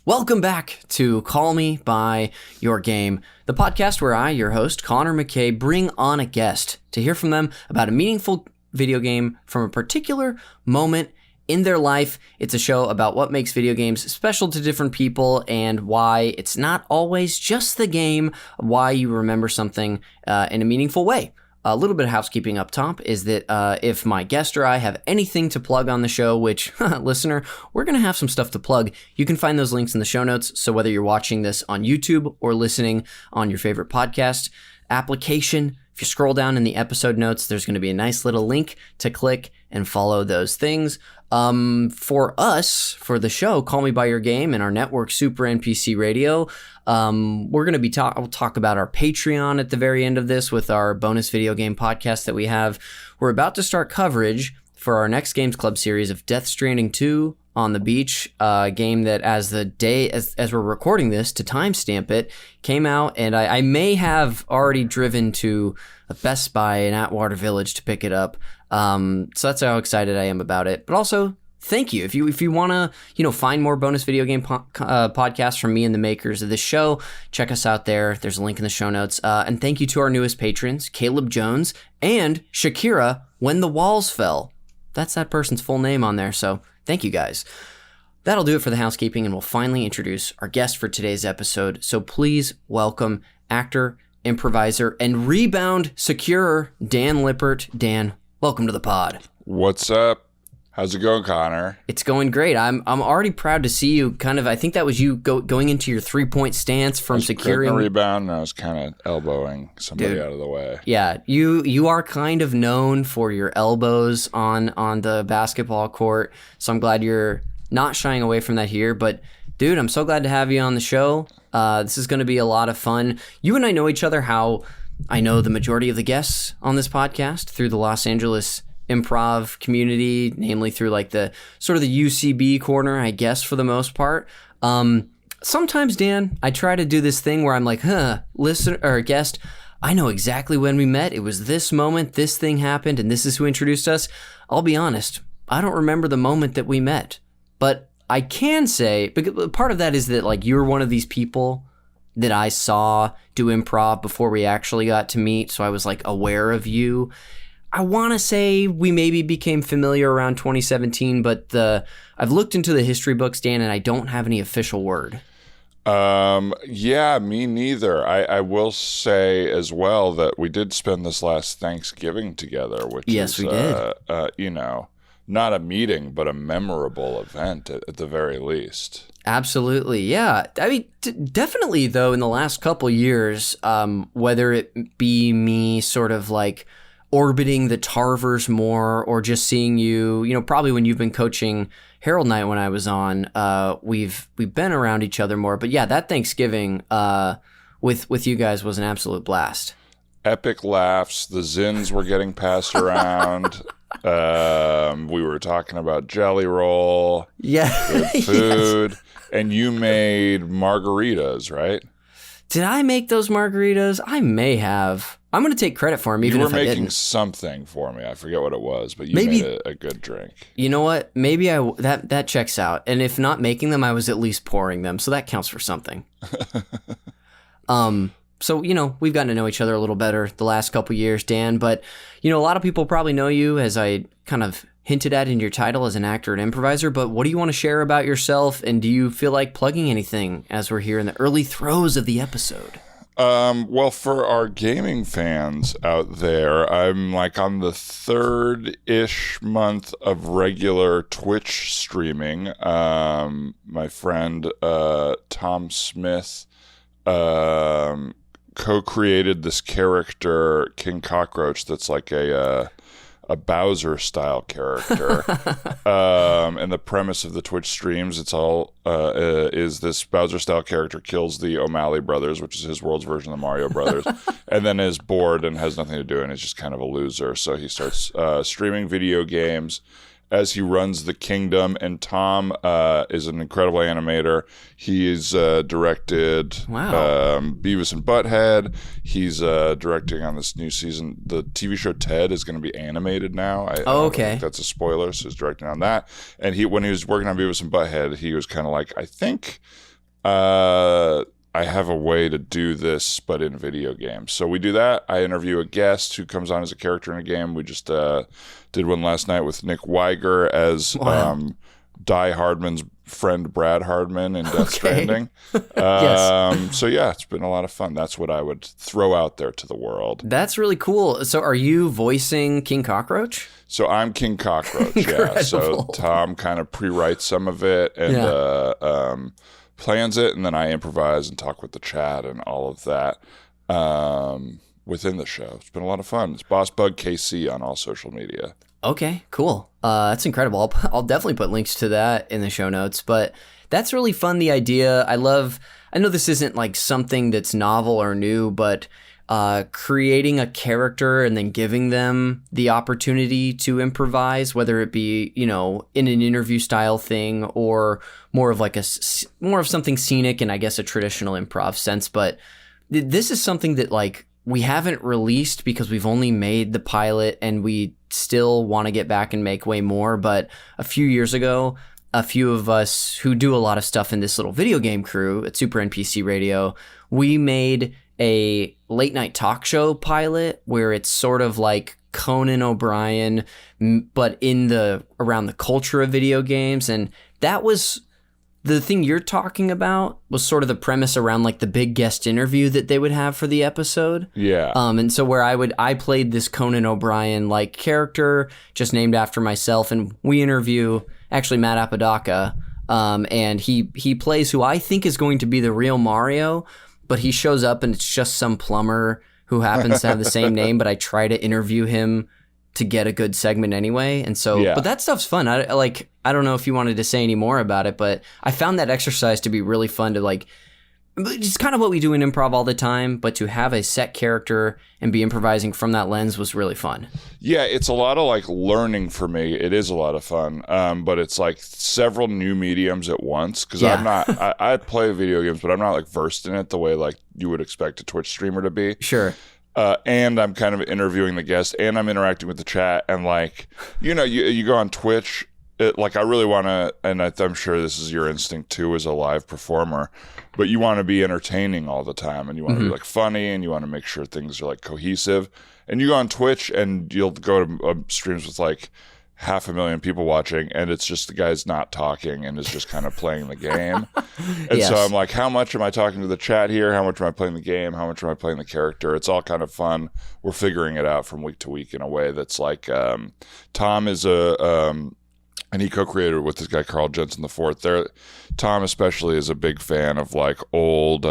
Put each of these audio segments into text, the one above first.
Welcome back to Call Me By Your Game, the podcast where I, your host, Connor McCabe, bring on a guest to hear from them about a meaningful video game from a particular moment in their life. It's a show about what makes video games special to different people and why it's not always just the game, why you remember something in a meaningful way. A little bit of housekeeping up top is that if my guest or I have anything to plug on the show, which, listener, we're going to have some stuff to plug, you can find those links in the show notes. So whether you're watching this on YouTube or listening on your favorite podcast application, if you scroll down in the episode notes, there's going to be a nice little link to click and follow those things. For us, for the show, Call Me By Your Game and our network, Super NPC Radio, we're going to be we'll talk about our Patreon at the very end of this with our bonus video game podcast that we have. We're about to start coverage for our next Games Club series of Death Stranding 2 on the Beach, a game that as we're recording this, to timestamp it, came out, and I may have already driven to a Best Buy in Atwater Village to pick it up. So that's how excited I am about it. But also, thank you. If you want to, find more bonus video game podcasts from me and the makers of this show, check us out there. There's a link in the show notes. And thank you to our newest patrons, Caleb Jones and Shakira, When the Walls Fell. That's that person's full name on there. So thank you guys. That'll do it for the housekeeping, and we'll finally introduce our guest for today's episode. So please welcome actor, improviser, and rebound securer, Dan Lippert. Dan, welcome to the pod. What's up? How's it going, Connor? It's going great. I'm already proud to see you. I think that was you going into your 3-point stance from securing a rebound, and I was kind of elbowing somebody out of the way. Yeah, you are kind of known for your elbows on the basketball court, so I'm glad you're not shying away from that here. But dude, I'm so glad to have you on the show. This is going to be a lot of fun. You and I know each other. How I know the majority of the guests on this podcast through the Los Angeles improv community, namely through like the sort of the UCB corner, I guess, for the most part. Sometimes, Dan, I try to do this thing where I'm like, listener or guest, I know exactly when we met. It was this moment, this thing happened, and this is who introduced us. I'll be honest, I don't remember the moment that we met, but I can say, because part of that is that like you're one of these people that I saw do improv before we actually got to meet, so I was like aware of you. I want to say we maybe became familiar around 2017, but I've looked into the history books, Dan, and I don't have any official word. Yeah, me neither. I will say as well that we did spend this last Thanksgiving together, which yes, is, we did. Not a meeting, but a memorable event at the very least. Absolutely, yeah. I mean, definitely, though, in the last couple years, whether it be me sort of like orbiting the Tarvers more or just seeing you, probably when you've been coaching Herald Night when I was on, we've been around each other more. But yeah, that Thanksgiving with you guys was an absolute blast. Epic laughs. The Zins were getting passed around. We were talking about Jelly Roll. Yeah. Food. Yes. And you made margaritas, right? Did I make those margaritas? I may have. I'm going to take credit for them, even if I didn't. You were making something for me. I forget what it was, but you made a good drink. You know what? Maybe that checks out. And if not making them, I was at least pouring them, so that counts for something. So, we've gotten to know each other a little better the last couple years, Dan. But, a lot of people probably know you, as I kind of hinted at in your title, as an actor and improviser. But what do you want to share about yourself? And do you feel like plugging anything as we're here in the early throes of the episode? Well, for our gaming fans out there, I'm like on the third-ish month of regular Twitch streaming. My friend Tom Smith co-created this character, King Cockroach, that's like a Bowser-style character. And the premise of the Twitch streams, it's all is this Bowser-style character kills the O'Malley brothers, which is his world's version of the Mario brothers, and then is bored and has nothing to do and is just kind of a loser. So he starts streaming video games as he runs the kingdom. And Tom is an incredible animator. He's directed Beavis and Butthead. He's directing on this new season. The TV show Ted is going to be animated now. I don't think that's a spoiler, so he's directing on that. And when he was working on Beavis and Butthead, he was kind of like, I think I have a way to do this, but in video games. So we do that. I interview a guest who comes on as a character in a game. We just did one last night with Nick Weiger as Die Hardman's friend Brad Hardman in Death Stranding. Yes. So yeah, it's been a lot of fun. That's what I would throw out there to the world. That's really cool. So are you voicing King Cockroach? So I'm King Cockroach, yeah. So Tom kind of pre-writes some of it and plans it, and then I improvise and talk with the chat and all of that within the show. It's been a lot of fun. It's Boss Bug KC on all social media. Okay, cool. That's incredible. I'll definitely put links to that in the show notes, but that's really fun, the idea. I know this isn't like something that's novel or new, but creating a character and then giving them the opportunity to improvise, whether it be, in an interview style thing or more of like more of something scenic in, I guess, a traditional improv sense. But this is something that like we haven't released because we've only made the pilot and we still want to get back and make way more. But a few years ago, a few of us who do a lot of stuff in this little video game crew at Super NPC Radio, we made a late night talk show pilot where it's sort of like Conan O'Brien, but around the culture of video games. And that was the thing you're talking about, was sort of the premise around like the big guest interview that they would have for the episode. Yeah. And so where I played this Conan O'Brien like character just named after myself, and we interview actually Matt Apodaca, and he plays who I think is going to be the real Mario, but he shows up and it's just some plumber who happens to have the same name, but I try to interview him to get a good segment anyway. And so, But that stuff's fun. I don't know if you wanted to say any more about it, but I found that exercise to be really fun to like, it's kind of what we do in improv all the time, but to have a set character and be improvising from that lens was really fun. Yeah, it's a lot of like learning for me. It is a lot of fun, but it's like several new mediums at once, because I'm not, I play video games, but I'm not like versed in it the way like you would expect a Twitch streamer to be. Sure. And I'm kind of interviewing the guest, and I'm interacting with the chat, and like, you go on Twitch, like I really want to, and I'm sure this is your instinct too as a live performer, but you want to be entertaining all the time, and you want to be like funny, and you want to make sure things are like cohesive. And you go on Twitch and you'll go to streams with like 500,000 people watching, and it's just the guy's not talking and is just kind of playing the game. And so I'm like, how much am I talking to the chat here? How much am I playing the game? How much am I playing the character? It's all kind of fun. We're figuring it out from week to week in a way that's like, Tom is and he co-created with this guy Carl Jensen IV. Tom especially is a big fan of like old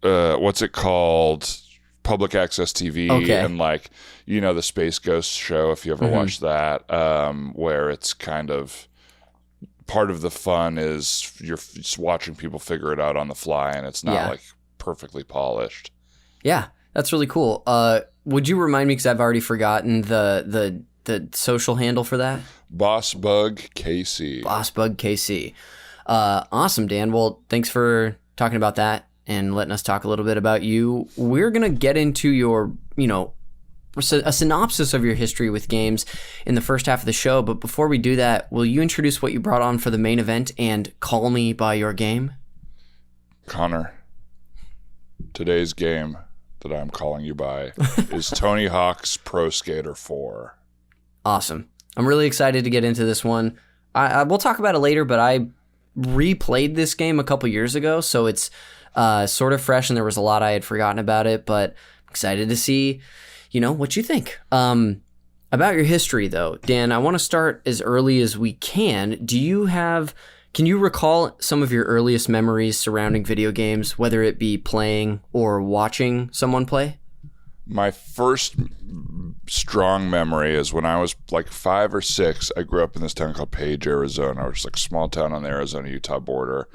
what's it called, public access TV, and like the Space Ghost show, if you ever watched that, where it's kind of part of the fun is you're just watching people figure it out on the fly, and it's not like perfectly polished. Yeah. That's really cool. Would you remind me, because I've already forgotten the social handle for that? Boss Bug KC. Boss Bug KC. Awesome, Dan. Well, thanks for talking about that and letting us talk a little bit about you. We're going to get into your, a synopsis of your history with games in the first half of the show. But before we do that, will you introduce what you brought on for the main event and call me by your game? Connor, today's game that I'm calling you by is Tony Hawk's Pro Skater 4. Awesome. I'm really excited to get into this one. We'll talk about it later, but I replayed this game a couple years ago, so it's sort of fresh, and there was a lot I had forgotten about it, but I'm excited to see, what you think. About your history, though, Dan, I want to start as early as we can. Can you recall some of your earliest memories surrounding video games, whether it be playing or watching someone play? My first strong memory is when I was like 5 or 6. I grew up in this town called Page, Arizona, which is like a small town on the Arizona-Utah border.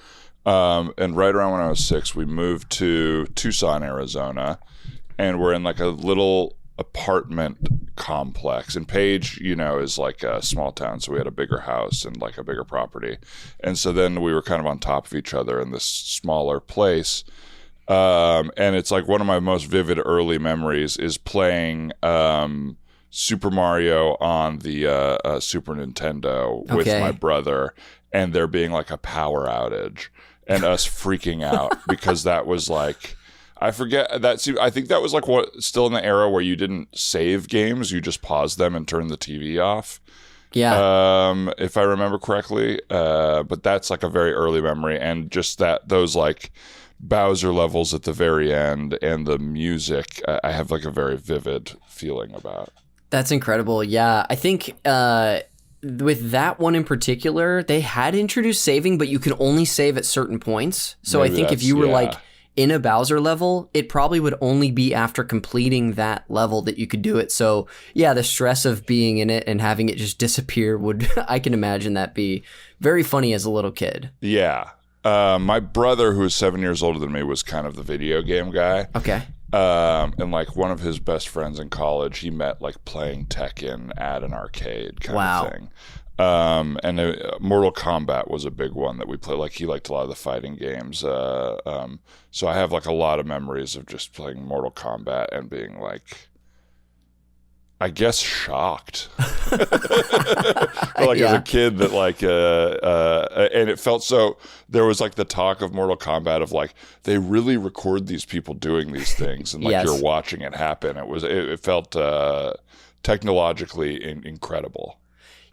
And right around when I was 6, we moved to Tucson, Arizona, and we're in like a little apartment complex. And Page, is like a small town, so we had a bigger house and like a bigger property. And so then we were kind of on top of each other in this smaller place. And it's like one of my most vivid early memories is playing Super Mario on the Super Nintendo with my brother, and there being like a power outage and us freaking out because that was like, I forget that. I think that was like still in the era where you didn't save games, you just paused them and turned the TV off. Yeah. If I remember correctly. But that's like a very early memory, and just those like Bowser levels at the very end and the music, I have like a very vivid feeling about. That's incredible. Yeah. I think with that one in particular, they had introduced saving, but you could only save at certain points. So maybe I think if you were like in a Bowser level, it probably would only be after completing that level that you could do it. So yeah, the stress of being in it and having it just disappear would, I can imagine that be very funny as a little kid. Yeah. My brother, who is 7 years older than me, was kind of the video game guy. Okay. And like one of his best friends in college, he met like playing Tekken at an arcade kind of thing. And Mortal Kombat was a big one that we played. Like he liked a lot of the fighting games. So I have like a lot of memories of just playing Mortal Kombat and being like, I guess shocked. But like as a kid that like and it felt so, there was like the talk of Mortal Kombat of like they really record these people doing these things and like you're watching it happen. It felt technologically incredible.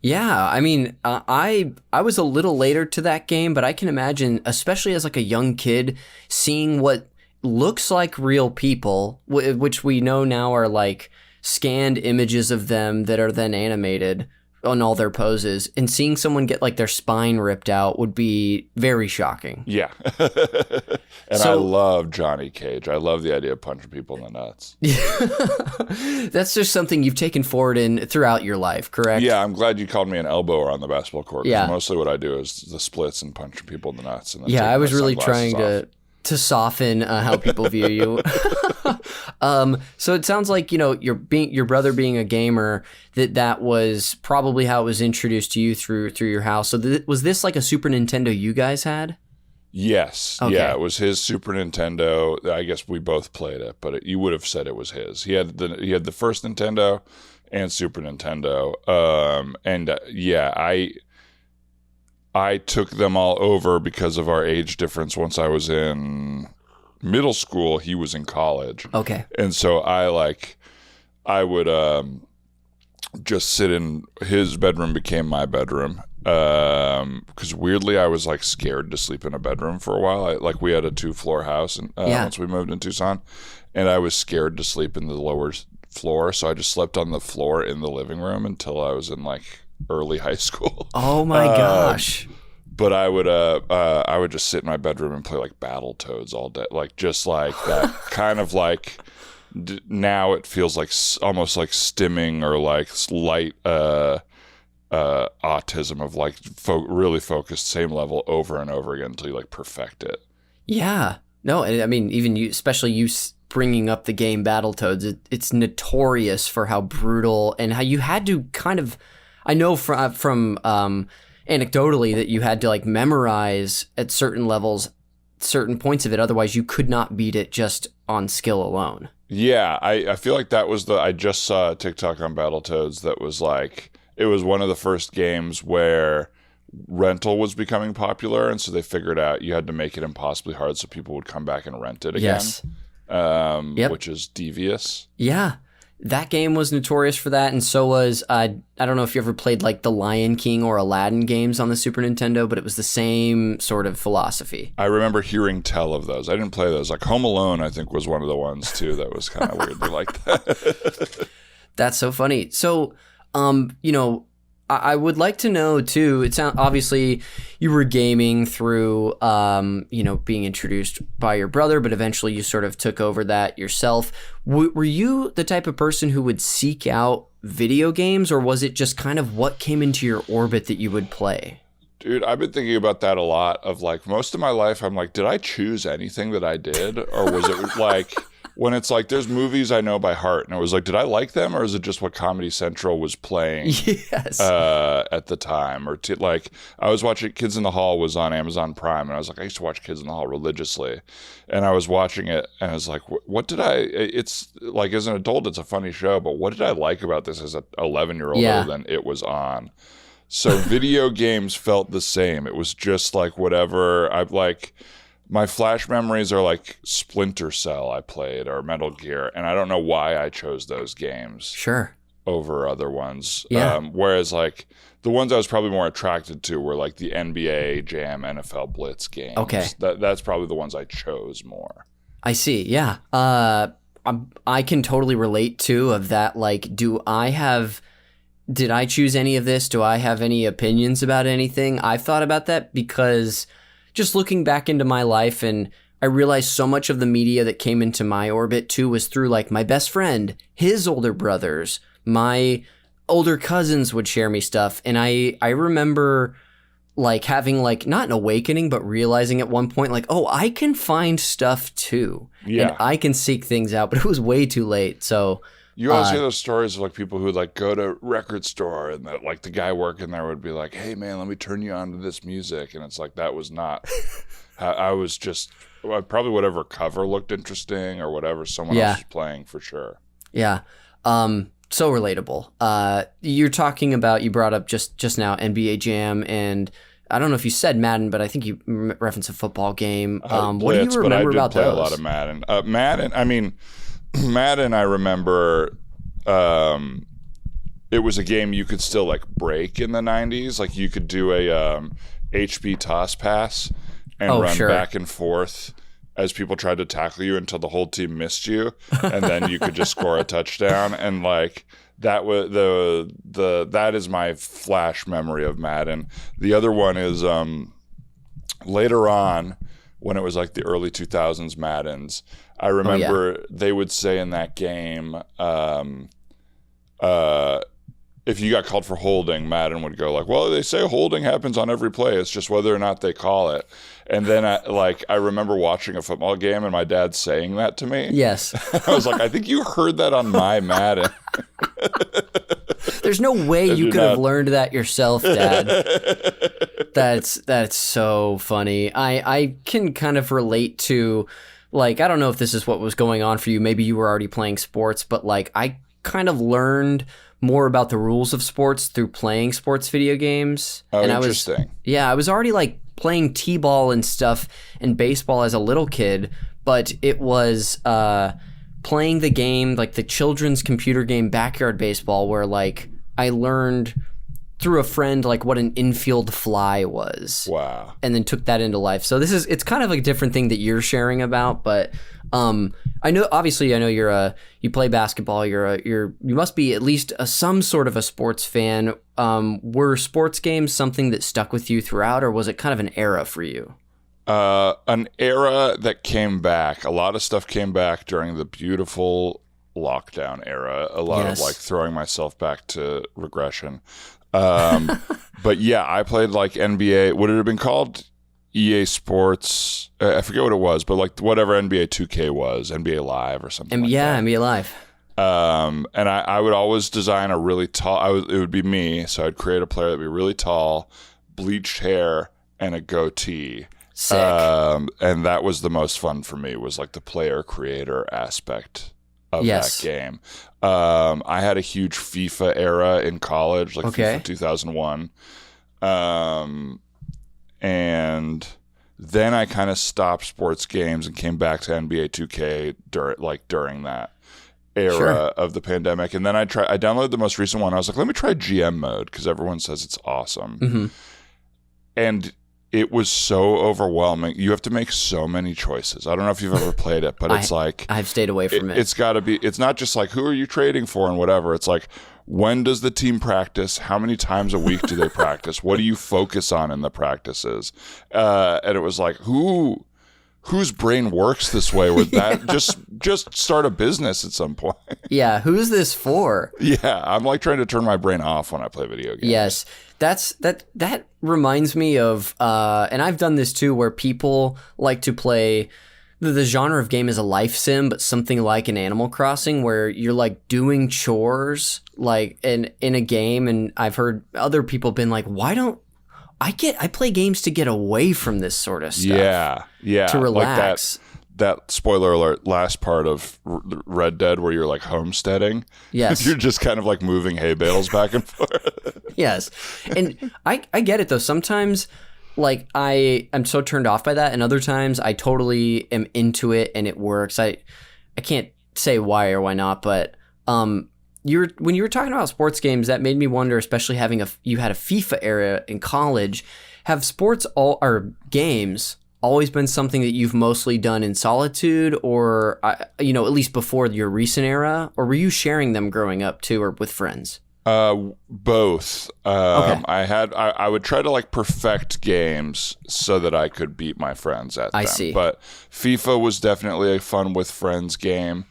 Yeah, I mean, I was a little later to that game, but I can imagine, especially as like a young kid, seeing what looks like real people, which we know now are like scanned images of them that are then animated on all their poses, and seeing someone get like their spine ripped out would be very shocking. Yeah. And I love Johnny Cage. I love the idea of punching people in the nuts. That's just something you've taken forward throughout your life, correct? Yeah, I'm glad you called me an elbower on the basketball court. Yeah. Mostly what I do is the splits and punching people in the nuts. And then I was really trying to soften how people view you. So it sounds like, your brother being a gamer, that was probably how it was introduced to you through your house. So was this like a Super Nintendo you guys had? Yes. Okay. Yeah, it was his Super Nintendo. I guess we both played it, but you would have said it was his. He had the first Nintendo and Super Nintendo. I took them all over because of our age difference. Once I was in middle school, he was in college. Okay. And so I would just sit in his bedroom, became my bedroom. Because weirdly, I was like scared to sleep in a bedroom for a while. We had a 2-floor house, and once we moved in Tucson, and I was scared to sleep in the lower floor, so I just slept on the floor in the living room until I was in like early high school. Oh my gosh! But I would just sit in my bedroom and play like Battletoads all day, like just like that kind of like. Now it feels like almost like stimming or like light autism of like really focused same level over and over again until you like perfect it. Yeah. No, I mean, even you, especially you bringing up the game Battletoads, it's notorious for how brutal and how you had to kind of, I know from anecdotally that you had to like memorize at certain levels, certain points of it. Otherwise you could not beat it just on skill alone. Yeah. I feel like that was I just saw a TikTok on Battletoads that was like, it was one of the first games where rental was becoming popular, and so they figured out you had to make it impossibly hard so people would come back and rent it again. Yes. Which is devious. Yeah. That game was notorious for that, and so was, I don't know if you ever played like the Lion King or Aladdin games on the Super Nintendo, but it was the same sort of philosophy. I remember hearing tell of those. I didn't play those. Like Home Alone, I think, was one of the ones, too, that was kind of weirdly like that. That's so funny. So, I would like to know too. It sounds obviously you were gaming through, being introduced by your brother, but eventually you sort of took over that yourself. Were you the type of person who would seek out video games, or was it just kind of what came into your orbit that you would play? Dude, I've been thinking about that a lot. Of like most of my life, I'm like, did I choose anything that I did, or was it like? when it's like there's movies I know by heart, and it was like, did I like them, or is it just what Comedy Central was playing Yes. at the time? Or like I was watching Kids in the Hall was on Amazon Prime, and I was like, I used to watch Kids in the Hall religiously, and I was watching it, and I was like, what did I? It's like as an adult, it's a funny show, but what did I like about this as an 11-year-old other than it was on? So video games felt the same. It was just like whatever I've like. My flash memories are like Splinter Cell I played or Metal Gear, and I don't know why I chose those games Sure. over other ones. Yeah. Whereas like the ones I was probably more attracted to were like the NBA Jam, NFL Blitz games. Okay. That's probably the ones I chose more. I see. Yeah. I can totally relate to of that. Like, did I choose any of this? Do I have any opinions about anything? I've thought about that because just looking back into my life, and I realized so much of the media that came into my orbit too was through like my best friend, his older brothers, my older cousins would share me stuff. And I remember like having like not an awakening, but realizing at one point like, oh, I can find stuff too. Yeah. And I can seek things out, but it was way too late. So you always hear those stories of like people who like go to record store and that like the guy working there would be like, hey man, let me turn you on to this music. And it's like, that was not, I was just, probably whatever cover looked interesting or whatever someone else was playing for sure. Yeah. So relatable. You're talking about, you brought up just now NBA Jam, and I don't know if you said Madden, but I think you referenced a football game. What do you remember about those? I did play a lot of Madden. Madden, I remember it was a game you could still like break in the 90s. Like you could do a HB toss pass and run back and forth as people tried to tackle you until the whole team missed you, and then you could just score a touchdown. And like that was that is my flash memory of Madden. The other one is later on when it was like the early 2000s Maddens. I remember they would say in that game, if you got called for holding, Madden would go like, well, they say holding happens on every play. It's just whether or not they call it. And then I remember watching a football game and my dad saying that to me. Yes. I was like, I think you heard that on my Madden. There's no way you could have learned that yourself, Dad. That's so funny. I can kind of relate to, like, I don't know if this is what was going on for you. Maybe you were already playing sports, but like I kind of learned more about the rules of sports through playing sports video games. Oh, and interesting. I was already like playing t-ball and stuff and baseball as a little kid, but it was playing the game, like the children's computer game Backyard Baseball, where like I learned through a friend like what an infield fly was. Wow. And then took that into life. So it's kind of a different thing that you're sharing about, but I know you play basketball, you must be at least some sort of a sports fan. Were sports games something that stuck with you throughout, or was it kind of an era for you? An era that came back. A lot of stuff came back during the beautiful lockdown era. A lot of like throwing myself back to regression. But yeah, I played like NBA. Would it have been called EA Sports? I forget what it was, but like whatever NBA 2K was, NBA Live or something. Like that. NBA Live. And I would always design a really tall. It would be me, so I'd create a player that'd be really tall, bleached hair, and a goatee. Sick. And that was the most fun for me. Was like the player creator aspect of that game. I had a huge FIFA era in college, like FIFA 2001. And then I kind of stopped sports games and came back to NBA 2K during that era of the pandemic. And then I downloaded the most recent one. I was like, let me try GM mode because everyone says it's awesome. Mm-hmm. And it was so overwhelming. You have to make so many choices. I don't know if you've ever played it, but it's like I've stayed away from it. It's got to be. It's not just like who are you trading for and whatever. It's like when does the team practice? How many times a week do they practice? What do you focus on in the practices? And it was like whose brain works this way? With that, just start a business at some point. Yeah, who's this for? Yeah, I'm like trying to turn my brain off when I play video games. Yes. That reminds me of, and I've done this too, where people like to play the genre of game is a life sim, but something like an Animal Crossing where you're like doing chores like in a game. And I've heard other people been like, why don't I play games to get away from this sort of stuff. Yeah. To relax. Like that spoiler alert, last part of Red Dead where you're like homesteading. Yes. You're just kind of like moving hay bales back and forth. Yes. And I get it though. Sometimes like I'm so turned off by that, and other times I totally am into it and it works. I can't say why or why not, but when you were talking about sports games, that made me wonder, especially having you had a FIFA era in college, have sports or games always been something that you've mostly done in solitude, or at least before your recent era, or were you sharing them growing up too, or with friends? Both. Okay. I would try to like perfect games so that I could beat my friends at them. I see. But FIFA was definitely a fun with friends game.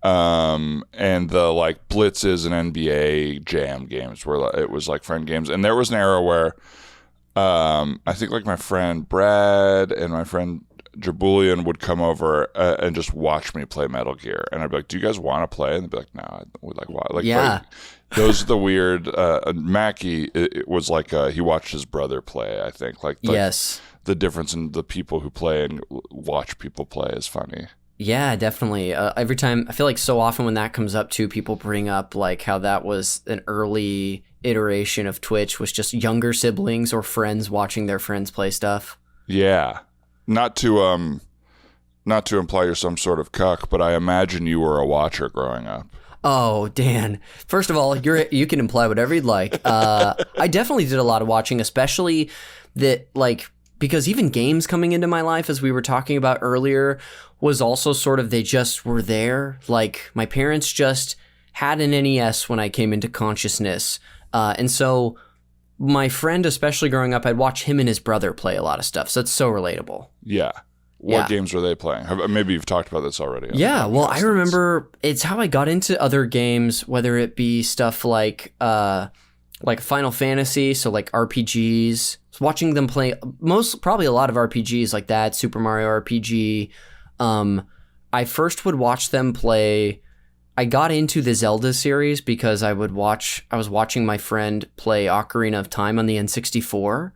And the like blitzes and NBA jam games where it was like friend games. And there was an era where I think like my friend Brad and my friend Jabulian would come over and just watch me play Metal Gear, and I'd be like, "Do you guys want to play?" And they'd be like, "No, we like why?" Like, yeah. Those are the weird. Mackie, it was like he watched his brother play. I think yes, the difference in the people who play and watch people play is funny. Yeah, definitely. Every time, I feel like so often when that comes up too, people bring up like how that was an early iteration of Twitch, was just younger siblings or friends watching their friends play stuff. Yeah. Not to imply you're some sort of cuck, but I imagine you were a watcher growing up. Oh, Dan. First of all, you can imply whatever you'd like. I definitely did a lot of watching, especially that like, because even games coming into my life, as we were talking about earlier, was also sort of, they just were there. Like my parents just had an NES when I came into consciousness. And so my friend, especially growing up, I'd watch him and his brother play a lot of stuff. So it's so relatable. Yeah. What games were they playing? Maybe you've talked about this already. Yeah, well, I remember it's how I got into other games, whether it be stuff like Final Fantasy, so like RPGs. Watching them play probably a lot of RPGs like that, Super Mario RPG. I first would watch them play. I got into the Zelda series because I was watching my friend play Ocarina of Time on the N64,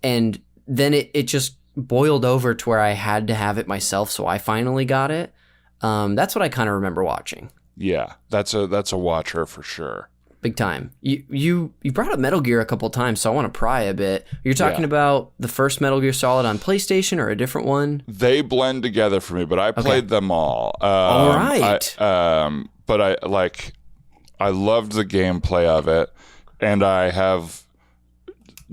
and then it just boiled over to where I had to have it myself, so I finally got it. That's what I kind of remember watching. Yeah, that's a watcher for sure. Big time. You brought up Metal Gear a couple times, so I want to pry a bit. You're talking about the first Metal Gear Solid on PlayStation or a different one? They blend together for me, but I played them all. All right. But I loved the gameplay of it, and I have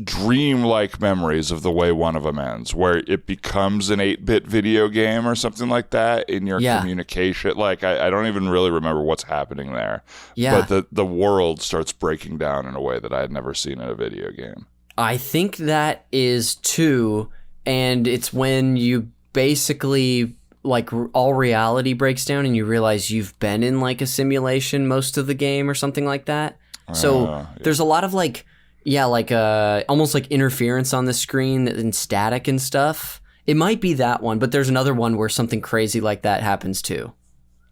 dream-like memories of the way one of them ends, where it becomes an 8-bit video game or something like that in your communication. Like, I don't even really remember what's happening there. Yeah. But the world starts breaking down in a way that I had never seen in a video game. I think that is too, and it's when you basically, like, all reality breaks down and you realize you've been in, like, a simulation most of the game or something like that. So there's a lot of, like... Yeah, like almost like interference on the screen and static and stuff. It might be that one, but there's another one where something crazy like that happens too.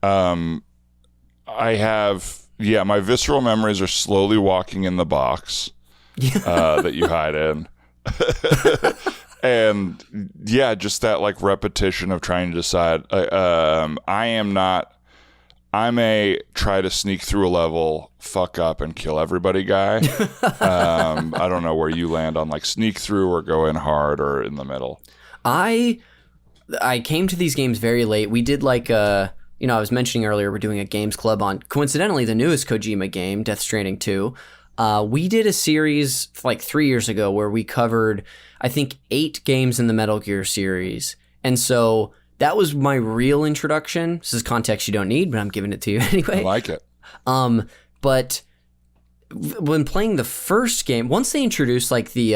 I have, my visceral memories are slowly walking in the box that you hide in. And just that like repetition of trying to decide. I may try to sneak through a level, fuck up, and kill everybody guy. I don't know where you land on like sneak through or go in hard or in the middle. I came to these games very late. We did like I was mentioning earlier, we're doing a games club on, coincidentally, the newest Kojima game, Death Stranding 2. We did a series like 3 years ago where we covered, I think, 8 games in the Metal Gear series. And so... that was my real introduction. This is context you don't need, but I'm giving it to you anyway. I like it. But when playing the first game, once they introduced like they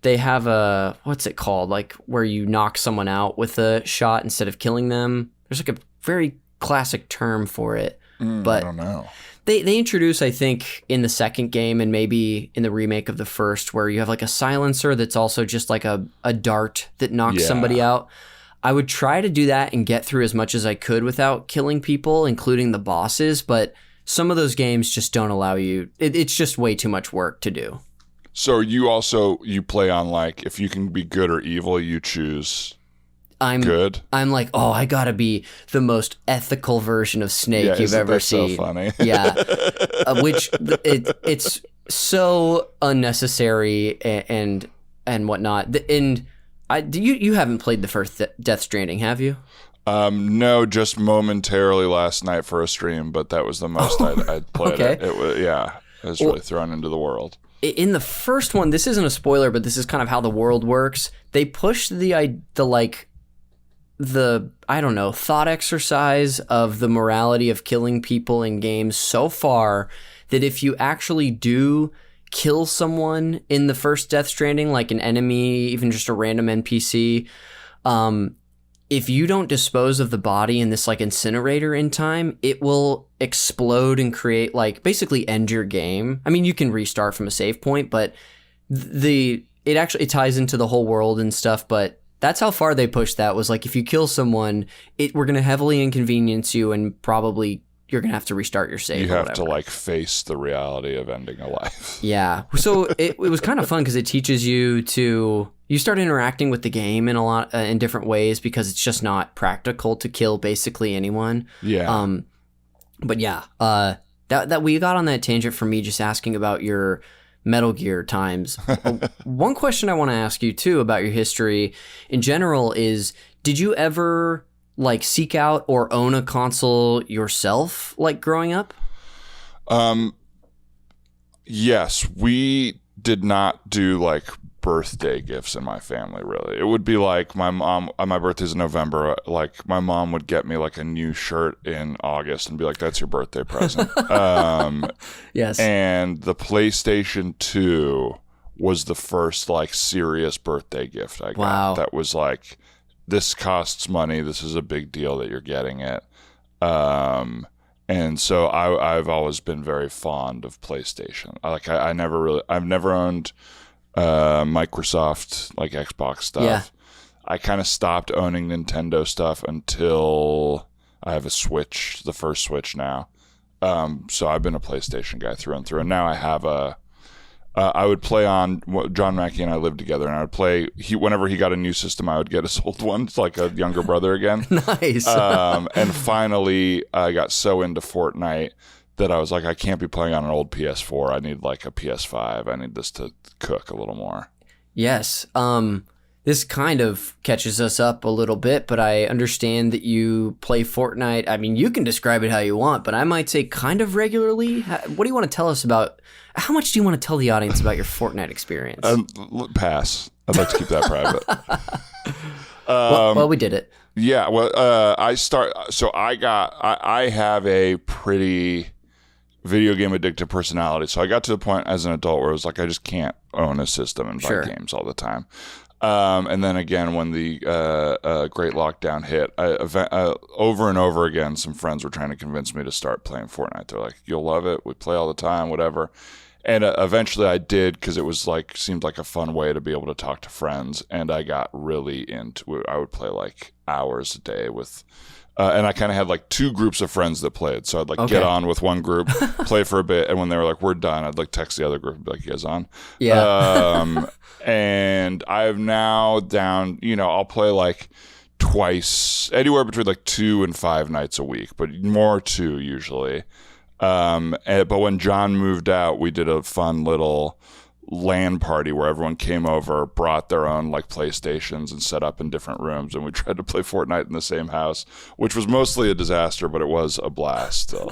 have a, what's it called? Like where you knock someone out with a shot instead of killing them. There's like a very classic term for it. But I don't know. They introduce, I think, in the second game and maybe in the remake of the first, where you have like a silencer that's also just like a dart that knocks somebody out. I would try to do that and get through as much as I could without killing people, including the bosses, but some of those games just don't allow you. It's just way too much work to do. So you play on like, if you can be good or evil, you choose good. I'm like, oh, I gotta be the most ethical version of Snake you've ever seen. So funny. Yeah, which it's so unnecessary and whatnot. And you haven't played the first Death Stranding, have you? No, just momentarily last night for a stream, but that was the most I'd played. Okay. It was I was really thrown into the world. In the first one, this isn't a spoiler, but this is kind of how the world works. They push the I don't know, thought exercise of the morality of killing people in games so far that if you actually do kill someone in the first Death Stranding, like an enemy, even just a random NPC, if you don't dispose of the body in this like incinerator in time, it will explode and create like basically end your game. I mean, you can restart from a save point, but it ties into the whole world and stuff, but that's how far they pushed that, was like, if you kill someone, we're going to heavily inconvenience you and probably you're going to have to restart your save. You have to like face the reality of ending a life. Yeah. So it was kind of fun because it teaches you you start interacting with the game in different ways because it's just not practical to kill basically anyone. Yeah. But yeah, that we got on that tangent from me just asking about your Metal Gear times. One question I want to ask you too about your history in general is, did you ever like seek out or own a console yourself, like growing up? Yes, we did not do like birthday gifts in my family, really. It would be like my birthday's in November, like my mom would get me like a new shirt in August and be like, that's your birthday present. Yes. And the PlayStation 2 was the first like serious birthday gift I got. Wow. That was like, this costs money, this is a big deal that you're getting it. And so I've always been very fond of PlayStation. I've never owned Microsoft, like Xbox stuff. Yeah. I kind of stopped owning Nintendo stuff until I have a Switch, the first Switch now. So I've been a PlayStation guy through and through. And now I have I would play on, John Mackey and I lived together, and I would play, whenever he got a new system, I would get his old one. It's like a younger brother again. Nice. And finally, I got so into Fortnite that I was like, I can't be playing on an old PS4. I need like a PS5. I need this to cook a little more. Yes. This kind of catches us up a little bit, but I understand that you play Fortnite. I mean, you can describe it how you want, but I might say kind of regularly. What do you want to tell us about? How much do you want to tell the audience about your Fortnite experience? Pass. I'd like to keep that private. Well, we did it. Yeah. Well, I have a pretty video game addictive personality. So I got to the point as an adult where it was like, I just can't own a system and buy games all the time. And then again, when the Great Lockdown hit, over and over again, some friends were trying to convince me to start playing Fortnite. They're like, you'll love it. We play all the time, whatever. And eventually I did, because it was like, seemed like a fun way to be able to talk to friends. And I got really into it. I would play like hours a day with, and I kind of had like two groups of friends that played. So I'd like get on with one group, play for a bit. And when they were like, we're done, I'd like text the other group and be like, you guys on? Yeah. And I've now down, I'll play like twice, anywhere between like 2 and 5 nights a week, but more 2 usually. But when John moved out, we did a fun little LAN party where everyone came over, brought their own like PlayStations and set up in different rooms, and we tried to play Fortnite in the same house, which was mostly a disaster, but it was a blast still.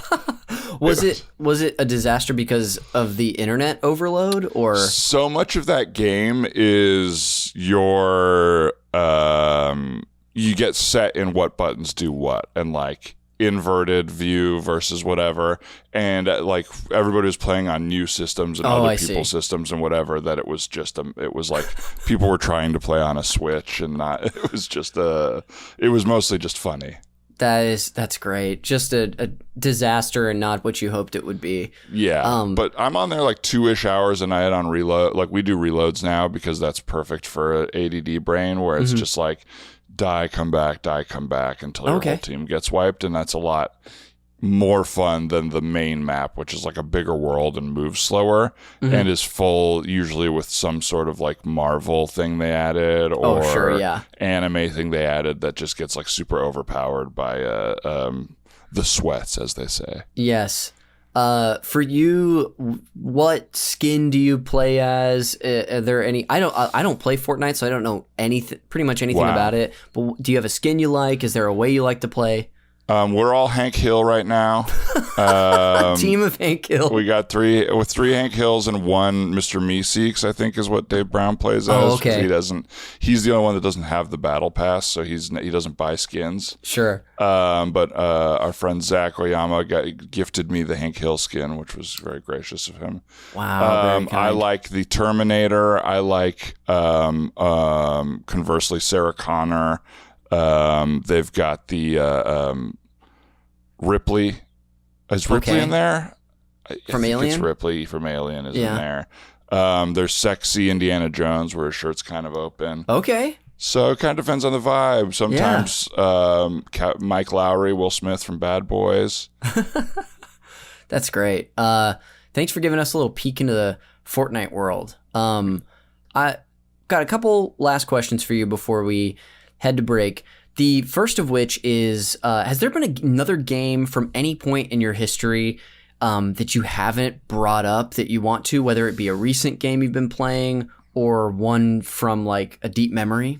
Was it a disaster because of the internet overload, or so much of that game is your you get set in what buttons do what, and like inverted view versus whatever, and like everybody was playing on new systems and other people's systems and whatever, that it was just it was like people were trying to play on a Switch and not, it was mostly just funny. That's great. Just a disaster and not what you hoped it would be. Yeah. But I'm on there like 2-ish hours a night on reload. Like we do reloads now because that's perfect for an ADD brain, where it's just like die, come back until your Okay. whole team gets wiped, and that's a lot more fun than the main map, which is like a bigger world and moves slower and is full usually with some sort of like Marvel thing they added or sure, yeah. anime thing they added that just gets like super overpowered by the sweats, as they say. Yes. For you, what skin do you play as? Are there any? I don't play Fortnite, so I don't know pretty much anything about it. But do you have a skin you like? Is there a way you like to play? We're all Hank Hill right now. Team of Hank Hill. We got three Hank Hills and one Mr. Meeseeks, I think is what Dave Brown plays as. Oh, okay. He's the only one that doesn't have the battle pass, so he doesn't buy skins. Sure. But our friend Zach Oyama gifted me the Hank Hill skin, which was very gracious of him. Wow. Very kind. I like the Terminator. I like conversely Sarah Connor. They've got the Ripley. Is Ripley in there? From Alien? It's Ripley from Alien is in there. There's sexy Indiana Jones where his shirt's kind of open. Okay. So it kind of depends on the vibe. Sometimes Mike Lowry, Will Smith from Bad Boys. That's great. Thanks for giving us a little peek into the Fortnite world. I got a couple last questions for you before we head to break. The first of which is, has there been another game from any point in your history that you haven't brought up that you want to, whether it be a recent game you've been playing or one from like a deep memory?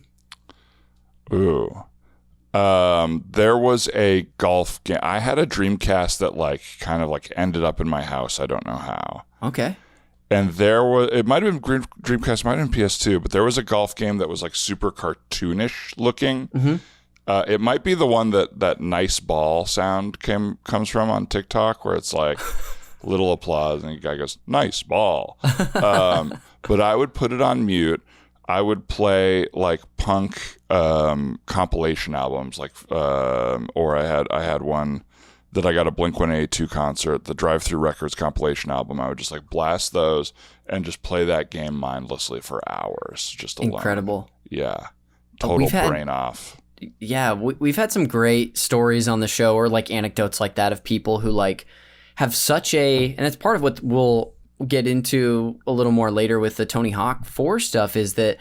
Ooh. There was a golf game. I had a Dreamcast that like kind of like ended up in my house. I don't know how. Okay. And it might have been Dreamcast, might have been PS2, but there was a golf game that was like super cartoonish looking. Mm-hmm. It might be the one that nice ball sound comes from on TikTok, where it's like little applause and the guy goes, nice ball. But I would put it on mute. I would play like punk compilation albums, like or I had one that I got a Blink-182 concert, the Drive Thru Records compilation album. I would just like blast those and just play that game mindlessly for hours, just alone. Incredible. Yeah, total brain off. Yeah, we've had some great stories on the show, or like anecdotes like that of people who like have such and it's part of what we'll get into a little more later with the Tony Hawk 4 stuff, is that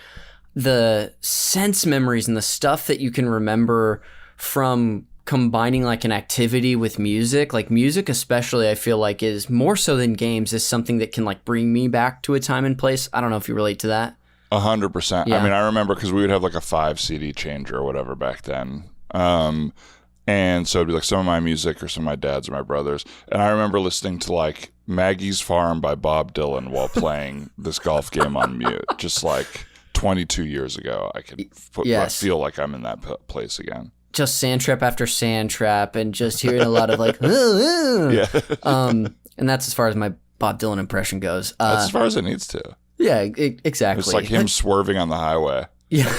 the sense memories and the stuff that you can remember from combining like an activity with music, like music especially, I feel like is more so than games, is something that can like bring me back to a time and place. I don't know if you relate to that. 100%. Yeah. I mean, I remember because we would have like a 5 CD changer or whatever back then. And so it'd be like some of my music or some of my dad's or my brother's. And I remember listening to like Maggie's Farm by Bob Dylan while playing this golf game on mute. Just like 22 years ago, I could feel like I'm in that place again. Just sand trap after sand trap and just hearing a lot of like, yeah. And that's as far as my Bob Dylan impression goes. That's as far as it needs to. Yeah, exactly. It's like him swerving on the highway. Yeah.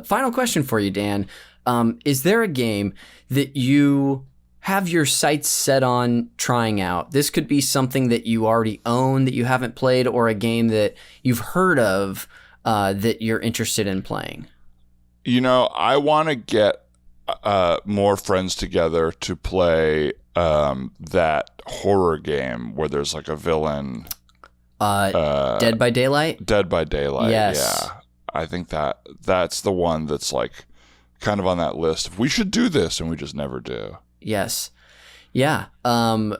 Final question for you, Dan. Is there a game that you have your sights set on trying out? This could be something that you already own that you haven't played, or a game that you've heard of that you're interested in playing. You know, I want to get more friends together to play that horror game where there's like a villain. Dead by Daylight? Dead by Daylight, yes. Yeah. I think that's the one that's like kind of on that list of we should do this and we just never do. Yes. Yeah. I've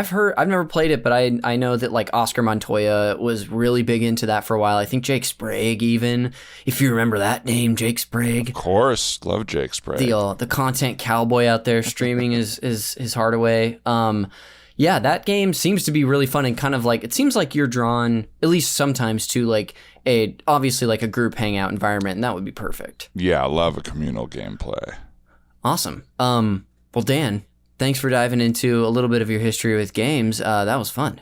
never played it, but I know that like Oscar Montoya was really big into that for a while. I think Jake Sprague even, if you remember that name, Jake Sprague. Of course. Love Jake Sprague. The content cowboy out there streaming his heart away. Yeah, that game seems to be really fun and kind of like, it seems like you're drawn, at least sometimes, to like obviously like a group hangout environment, and that would be perfect. Yeah, I love a communal gameplay. Awesome. Well, Dan, thanks for diving into a little bit of your history with games. That was fun.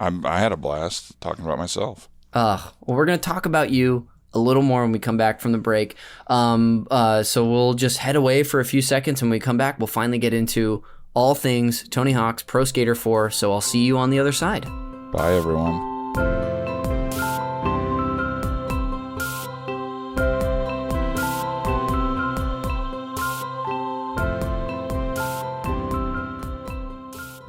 I had a blast talking about myself. Well, we're going to talk about you a little more when we come back from the break. So we'll just head away for a few seconds, and when we come back, we'll finally get into all things Tony Hawk's Pro Skater 4. So I'll see you on the other side. Bye, everyone.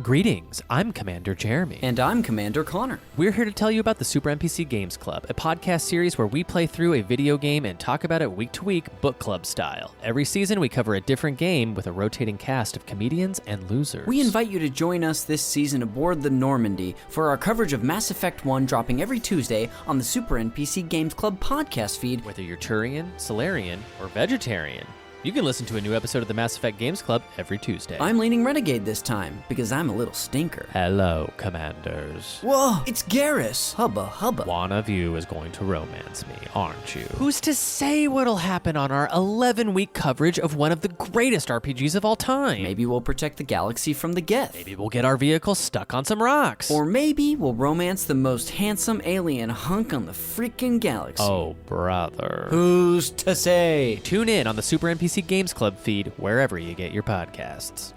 Greetings, I'm Commander Jeremy. And I'm Commander Connor. We're here to tell you about the Super NPC Games Club, a podcast series where we play through a video game and talk about it week to week, book club style. Every season, we cover a different game with a rotating cast of comedians and losers. We invite you to join us this season aboard the Normandy for our coverage of Mass Effect 1 dropping every Tuesday on the Super NPC Games Club podcast feed. Whether you're Turian, Solarian, or Vegetarian, you can listen to a new episode of the Mass Effect Games Club every Tuesday. I'm leaning Renegade this time, because I'm a little stinker. Hello, Commanders. Whoa, it's Garrus! Hubba, hubba. One of you is going to romance me, aren't you? Who's to say what'll happen on our 11-week coverage of one of the greatest RPGs of all time? Maybe we'll protect the galaxy from the Geth. Maybe we'll get our vehicle stuck on some rocks. Or maybe we'll romance the most handsome alien hunk on the freaking galaxy. Oh, brother. Who's to say? Tune in on the Super NPC Games Club feed wherever you get your podcasts.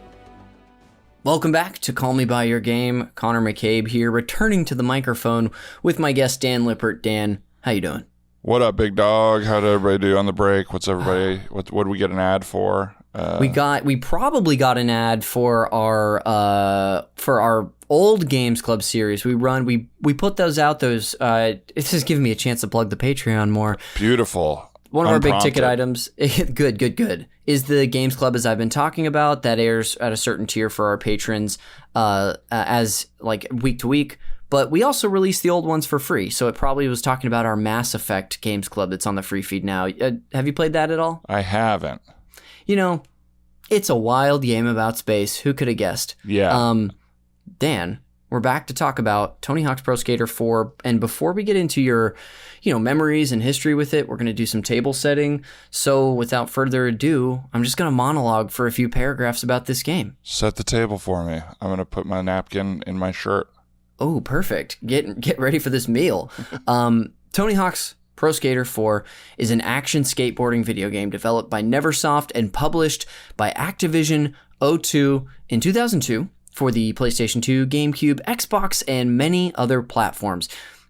Welcome back to Call Me By Your Game. Connor McCabe here, returning to the microphone with my guest Dan Lippert. Dan, how you doing? What up, big dog? How did everybody do on the break? What's everybody? What did we get an ad for? We probably got an ad for our old Games Club series. We put those out. It's just giving me a chance to plug the Patreon more. Beautiful. One of our big ticket items, good, is the Games Club, as I've been talking about, that airs at a certain tier for our patrons as like week to week. But we also release the old ones for free. So it probably was talking about our Mass Effect Games Club that's on the free feed now. Have you played that at all? I haven't. You know, it's a wild game about space. Who could have guessed? Yeah. Dan, we're back to talk about Tony Hawk's Pro Skater 4. And before we get into your, memories and history with it, we're going to do some table setting. So without further ado, I'm just going to monologue for a few paragraphs about this game. Set the table for me. I'm going to put my napkin in my shirt. Oh, perfect. Get ready for this meal. Tony Hawk's Pro Skater 4 is an action skateboarding video game developed by Neversoft and published by Activision O2 in 2002 for the PlayStation 2, GameCube, Xbox, and many other platforms.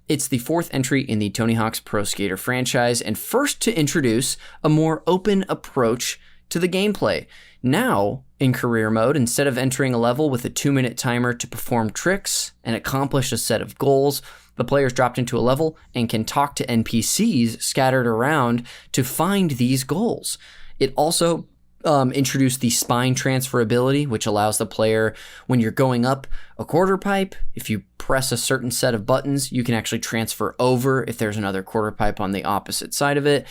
It's the fourth entry in the Tony Hawk's Pro Skater franchise and first to introduce a more open approach to the gameplay. Now, in career mode, instead of entering a level with a 2-minute timer to perform tricks and accomplish a set of goals, the player's dropped into a level and can talk to NPCs scattered around to find these goals. It also introduced the spine transferability, which allows the player, when you're going up a quarter pipe, if you press a certain set of buttons, you can actually transfer over if there's another quarter pipe on the opposite side of it.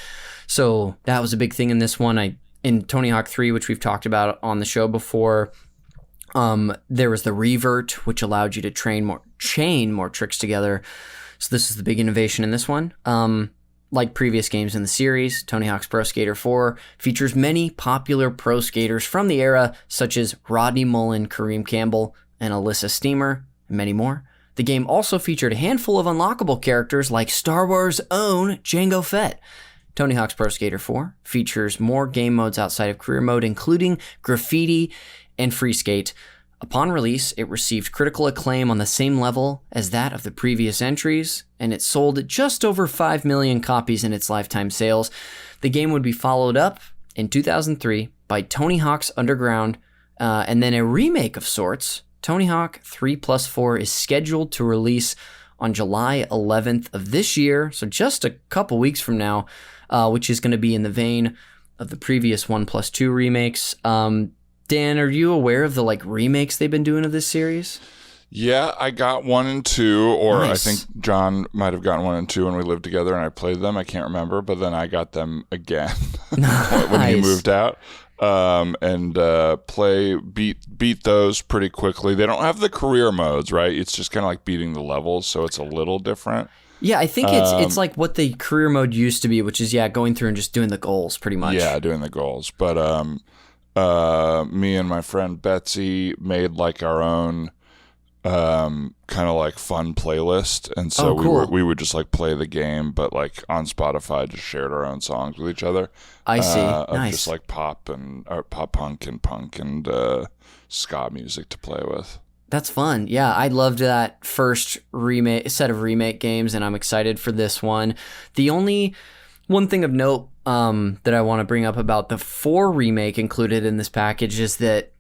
So that was a big thing in this one. In Tony Hawk 3, which we've talked about on the show before, there was the revert, which allowed you to chain more tricks together. So this is the big innovation in this one. Like previous games in the series, Tony Hawk's Pro Skater 4 features many popular pro skaters from the era, such as Rodney Mullen, Kareem Campbell, and Alyssa Steamer, and many more. The game also featured a handful of unlockable characters like Star Wars' own Jango Fett. Tony Hawk's Pro Skater 4 features more game modes outside of career mode, including graffiti and free skate. Upon release, it received critical acclaim on the same level as that of the previous entries, and it sold just over 5 million copies in its lifetime sales. The game would be followed up in 2003 by Tony Hawk's Underground, and then a remake of sorts. Tony Hawk 3+4 is scheduled to release on July 11th of this year, so just a couple weeks from now, which is going to be in the vein of the previous 1+2 remakes. Dan, are you aware of the remakes they've been doing of this series? Yeah, I got 1 and 2, or Nice. I think John might have gotten 1 and 2 when we lived together and I played them. I can't remember, but then I got them again when he moved out. And beat those pretty quickly. They don't have the career modes, right? It's just kind of like beating the levels, so it's a little different. Yeah, I think it's like what the career mode used to be, which is going through and just doing the goals pretty much. Yeah, doing the goals. But me and my friend Betsy made like our own kind of like fun playlist, and so we would just like play the game, but like on Spotify just shared our own songs with each other. I see. Of Nice. just like pop punk and ska music to play with. That's fun. Yeah, I loved that first set of remake games, and I'm excited for this one. The only one thing of note that I want to bring up about the 4 remake included in this package is that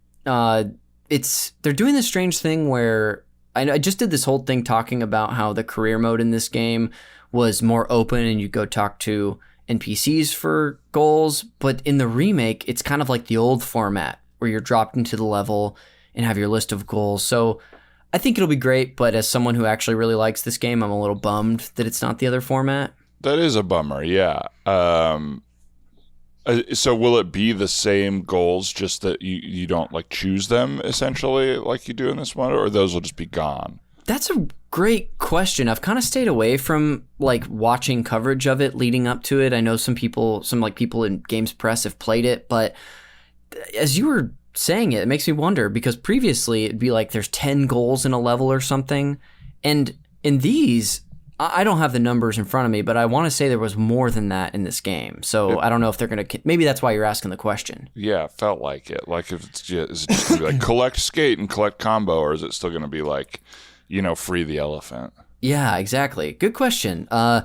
they're doing this strange thing where I just did this whole thing talking about how the career mode in this game was more open and you go talk to NPCs for goals, but in the remake, it's kind of like the old format where you're dropped into the level and have your list of goals. So I think it'll be great, but as someone who actually really likes this game, I'm a little bummed that it's not the other format. That is a bummer, yeah. So will it be the same goals, just that you don't like choose them essentially like you do in this one, or those will just be gone? That's a great question. I've kind of stayed away from like watching coverage of it leading up to it. I know some people in Games Press have played it, but as you were saying it makes me wonder, because previously it'd be like there's 10 goals in a level or something, and in these, I don't have the numbers in front of me, but I want to say there was more than that in this game. So I don't know if they're going to... Maybe that's why you're asking the question. Yeah, it felt like it. Like, if it's just, is it just going to be like collect skate and collect combo, or is it still going to be like, free the elephant? Yeah, exactly. Good question. I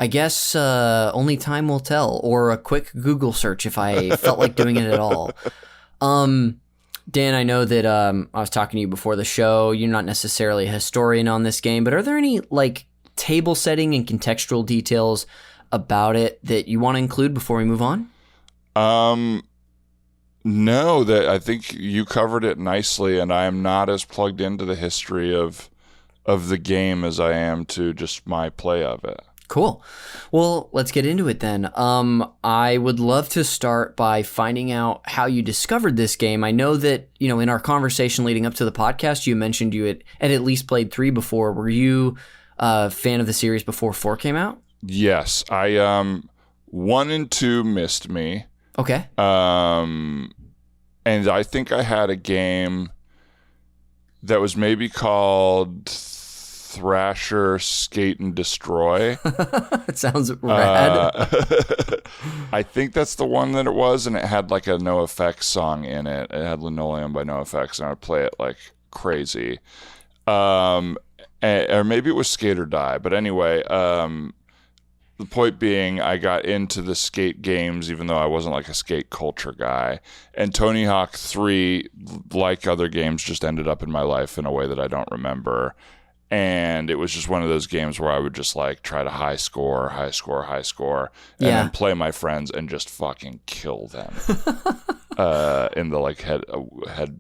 guess only time will tell, or a quick Google search if I felt like doing it at all. Dan, I know that I was talking to you before the show. You're not necessarily a historian on this game, but are there any like table setting and contextual details about it that you want to include before we move on? No, that I think you covered it nicely, and I am not as plugged into the history of the game as I am to just my play of it. Cool. Well, let's get into it then. I would love to start by finding out how you discovered this game. I know that, in our conversation leading up to the podcast, you mentioned you had at least played 3 before. Were you a fan of the series before 4 came out? Yes. 1 and 2 missed me. Okay. And I think I had a game that was maybe called Thrasher Skate and Destroy. It sounds rad. I think that's the one that it was, and it had like a NoFX song in it. It had Linoleum by NoFX, and I would play it like crazy. Or maybe it was Skate or Die. But anyway, the point being, I got into the skate games, even though I wasn't like a skate culture guy. And Tony Hawk 3, like other games, just ended up in my life in a way that I don't remember. And it was just one of those games where I would just like try to high score, and then play my friends and just fucking kill them in the like head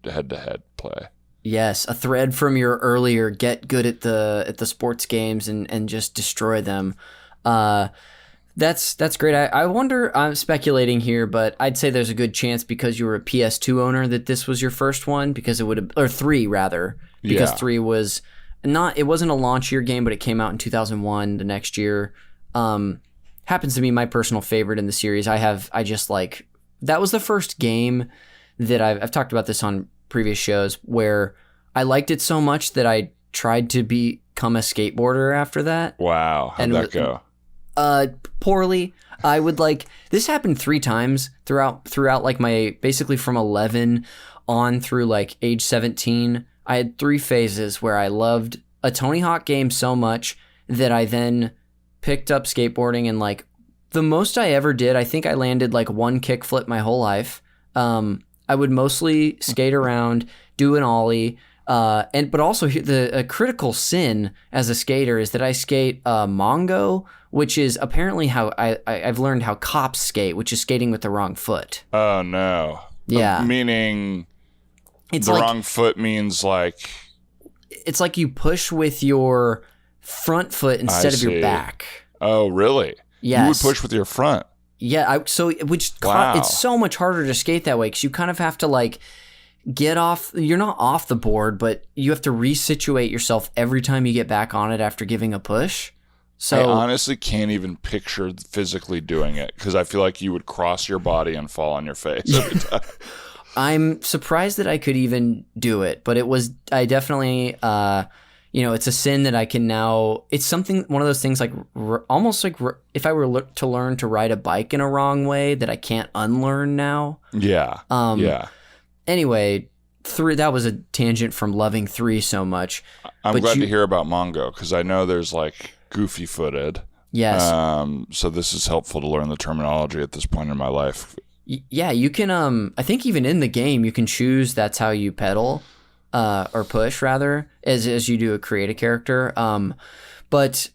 to head play. Yes, a thread from your earlier get good at the sports games and just destroy them. That's great. I wonder, I'm speculating here, but I'd say there's a good chance because you were a PS2 owner that this was your first one, because it would have, or 3 rather, because 3 was it wasn't a launch year game, but it came out in 2001 the next year. Happens to be my personal favorite in the series. That was the first game that I've talked about this on previous shows where I liked it so much that I tried to become a skateboarder after that. Wow. How'd that go? Poorly. I would this happened 3 times throughout like my, basically from 11 on through like age 17. I had 3 phases where I loved a Tony Hawk game so much that I then picked up skateboarding, and like the most I ever did, I think I landed like 1 kickflip my whole life. I would mostly skate around, do an ollie, but also a critical sin as a skater is that I skate Mongo, which is apparently how I've learned how cops skate, which is skating with the wrong foot. Oh no! Yeah, meaning it's the wrong foot means like it's like you push with your front foot instead of your back. Oh really? Yes. You would push with your front. Yeah, it's so much harder to skate that way because you kind of have to like get off. You're not off the board, but you have to resituate yourself every time you get back on it after giving a push. So I honestly can't even picture physically doing it because I feel like you would cross your body and fall on your face every time. I'm surprised that I could even do it, but I definitely, it's a sin that I can now, it's one of those things like almost like if I were to learn to ride a bike in a wrong way that I can't unlearn now. Yeah. Yeah. Anyway, 3, that was a tangent from loving 3 so much. I'm glad to hear about Mongo because I know there's like goofy footed. Yes. So this is helpful to learn the terminology at this point in my life. Yeah, you can, I think even in the game, you can choose that's how you pedal. or push rather, as you do create a character. But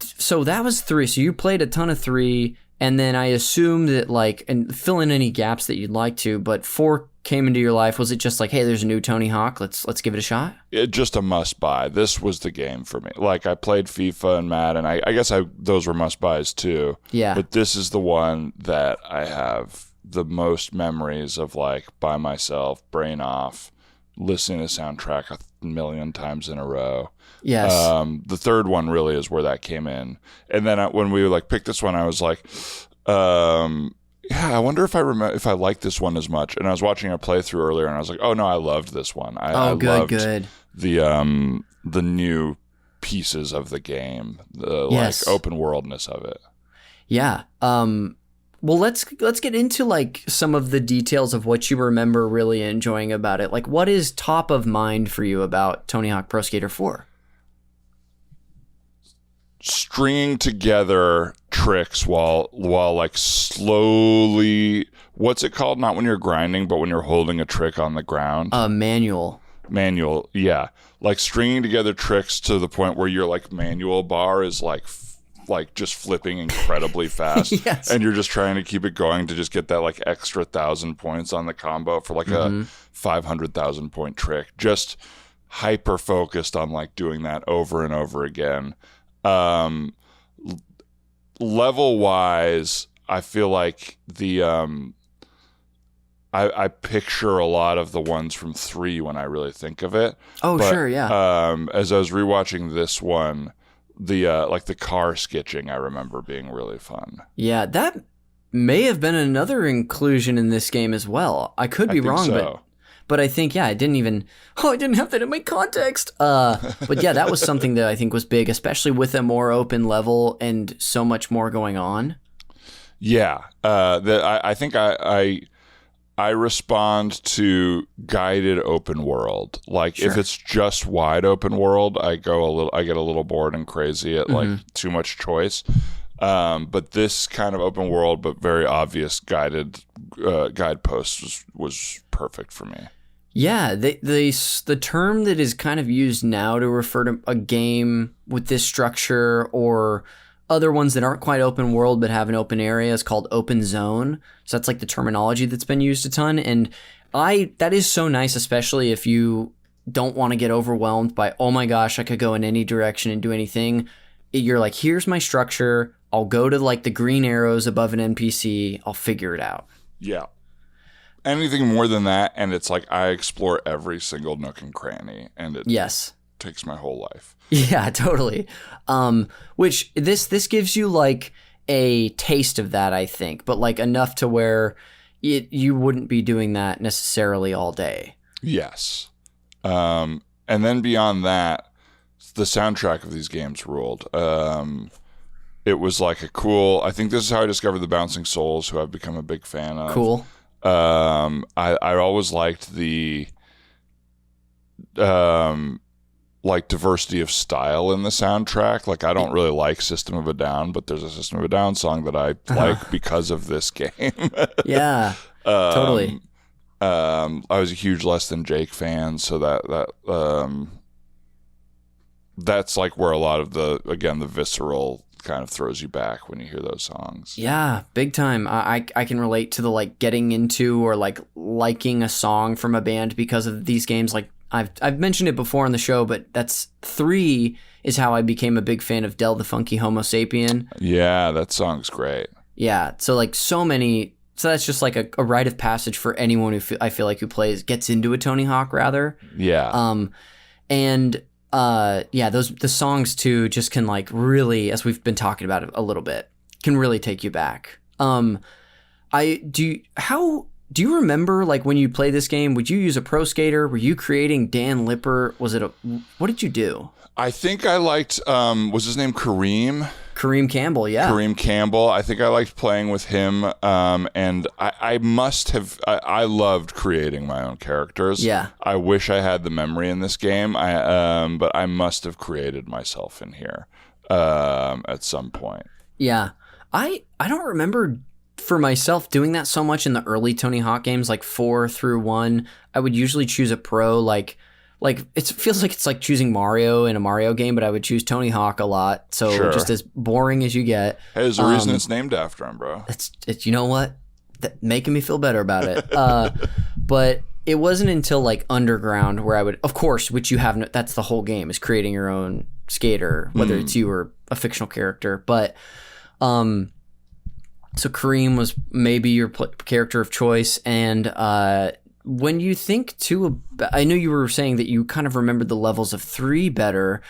so that was 3. So you played a ton of 3, and then I assume that like, and fill in any gaps that you'd like to, but 4 came into your life. Was it just like, hey, there's a new Tony Hawk, let's give it a shot? It just a must buy. This was the game for me. Like I played FIFA and Madden. I guess those were must buys too. Yeah. But this is the one that I have the most memories of, like by myself, brain off, listening to soundtrack 1,000,000 times in a row. Yes. The third one really is where that came in. And then when we like picked this one, I was like, yeah, I wonder if I like this one as much. And I was watching a playthrough earlier, and I was like, oh no, I loved this one. I loved the new pieces of the game, the yes. like open worldness of it. Yeah. Well, let's get into like some of the details of what you remember really enjoying about it. Like, what is top of mind for you about Tony Hawk Pro Skater 4? Stringing together tricks while like slowly, what's it called? Not when you're grinding, but when you're holding a trick on the ground. Manual, yeah. Like stringing together tricks to the point where your like manual bar is like just flipping incredibly fast. Yes. And you're just trying to keep it going to just get that like extra 1,000 points on the combo for like a 500,000 point trick. Just hyper focused on like doing that over and over again. Level wise, I feel like the I picture a lot of the ones from 3 when I really think of it. Oh, but, sure, yeah. As I was rewatching this one, the like the car sketching I remember being really fun. Yeah, that may have been another inclusion in this game as well. I could be wrong, so. But I think, yeah, I didn't have that in my context. But yeah, that was something that I think was big, especially with a more open level and so much more going on. Yeah, I think I respond to guided open world. Like sure. If it's just wide open world, I get a little bored and crazy at like too much choice. But this kind of open world, but very obvious guided guideposts was perfect for me. Yeah, the term that is kind of used now to refer to a game with this structure or other ones that aren't quite open world but have an open area is called open zone. So that's like the terminology that's been used a ton. And that is so nice, especially if you don't want to get overwhelmed by, oh my gosh, I could go in any direction and do anything. You're like, here's my structure. I'll go to like the green arrows above an NPC. I'll figure it out. Yeah. Anything more than that, and it's like I explore every single nook and cranny, and it takes my whole life. Yeah, totally. Which this gives you like a taste of that, I think, but like enough to where you wouldn't be doing that necessarily all day. Yes. And then beyond that, the soundtrack of these games ruled. It was like I think this is how I discovered the Bouncing Souls, who I've become a big fan of. Cool. I always liked the like diversity of style in the soundtrack. Like I don't really like System of a Down, but there's a System of a Down song that I like because of this game. Yeah, totally. I was a huge Less Than Jake fan, so that's like where a lot of the visceral kind of throws you back when you hear those songs. Yeah, big time. I can relate to the like getting into or like liking a song from a band because of these games. Like I've mentioned it before on the show, but that's 3 is how I became a big fan of Del the Funky Homo Sapien. Yeah, that song's great. Yeah, so like so that's just like a rite of passage for anyone I feel like who gets into a Tony Hawk rather. Yeah. The songs too just can like really, as we've been talking about it a little bit, can really take you back. Do you remember like when you play this game, would you use a pro skater? Were you creating Dan Lippert? What did you do? I think I liked, was his name Kareem? Kareem Campbell, yeah. Kareem Campbell. I think I liked playing with him, and I loved creating my own characters. Yeah. I wish I had the memory in this game, but I must have created myself in here at some point. Yeah. I don't remember for myself doing that so much in the early Tony Hawk games, like 4 through 1. I would usually choose a pro, like like it feels like it's like choosing Mario in a Mario game, but I would choose Tony Hawk a lot. So Sure. just as boring as you get. Hey, there's a reason it's named after him, bro. It's you know what? Making me feel better about it. But it wasn't until like Underground where I would, of course, which you have, that's the whole game, is creating your own skater, whether it's you or a fictional character. But so Kareem was maybe your character of choice. And when you think too, I know you were saying that you kind of remembered the levels of 3 better.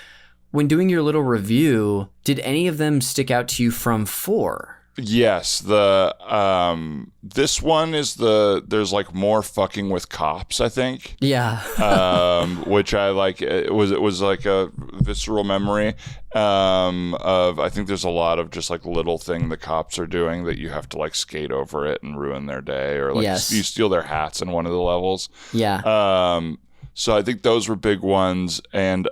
When doing your little review, did any of them stick out to you from 4? Yes, this one is there's like more fucking with cops, I think. Yeah. Which I like. It was like a visceral memory of, I think there's a lot of just like little thing the cops are doing that you have to like skate over it and ruin their day, or like you steal their hats in one of the levels. Yeah. So I think those were big ones, and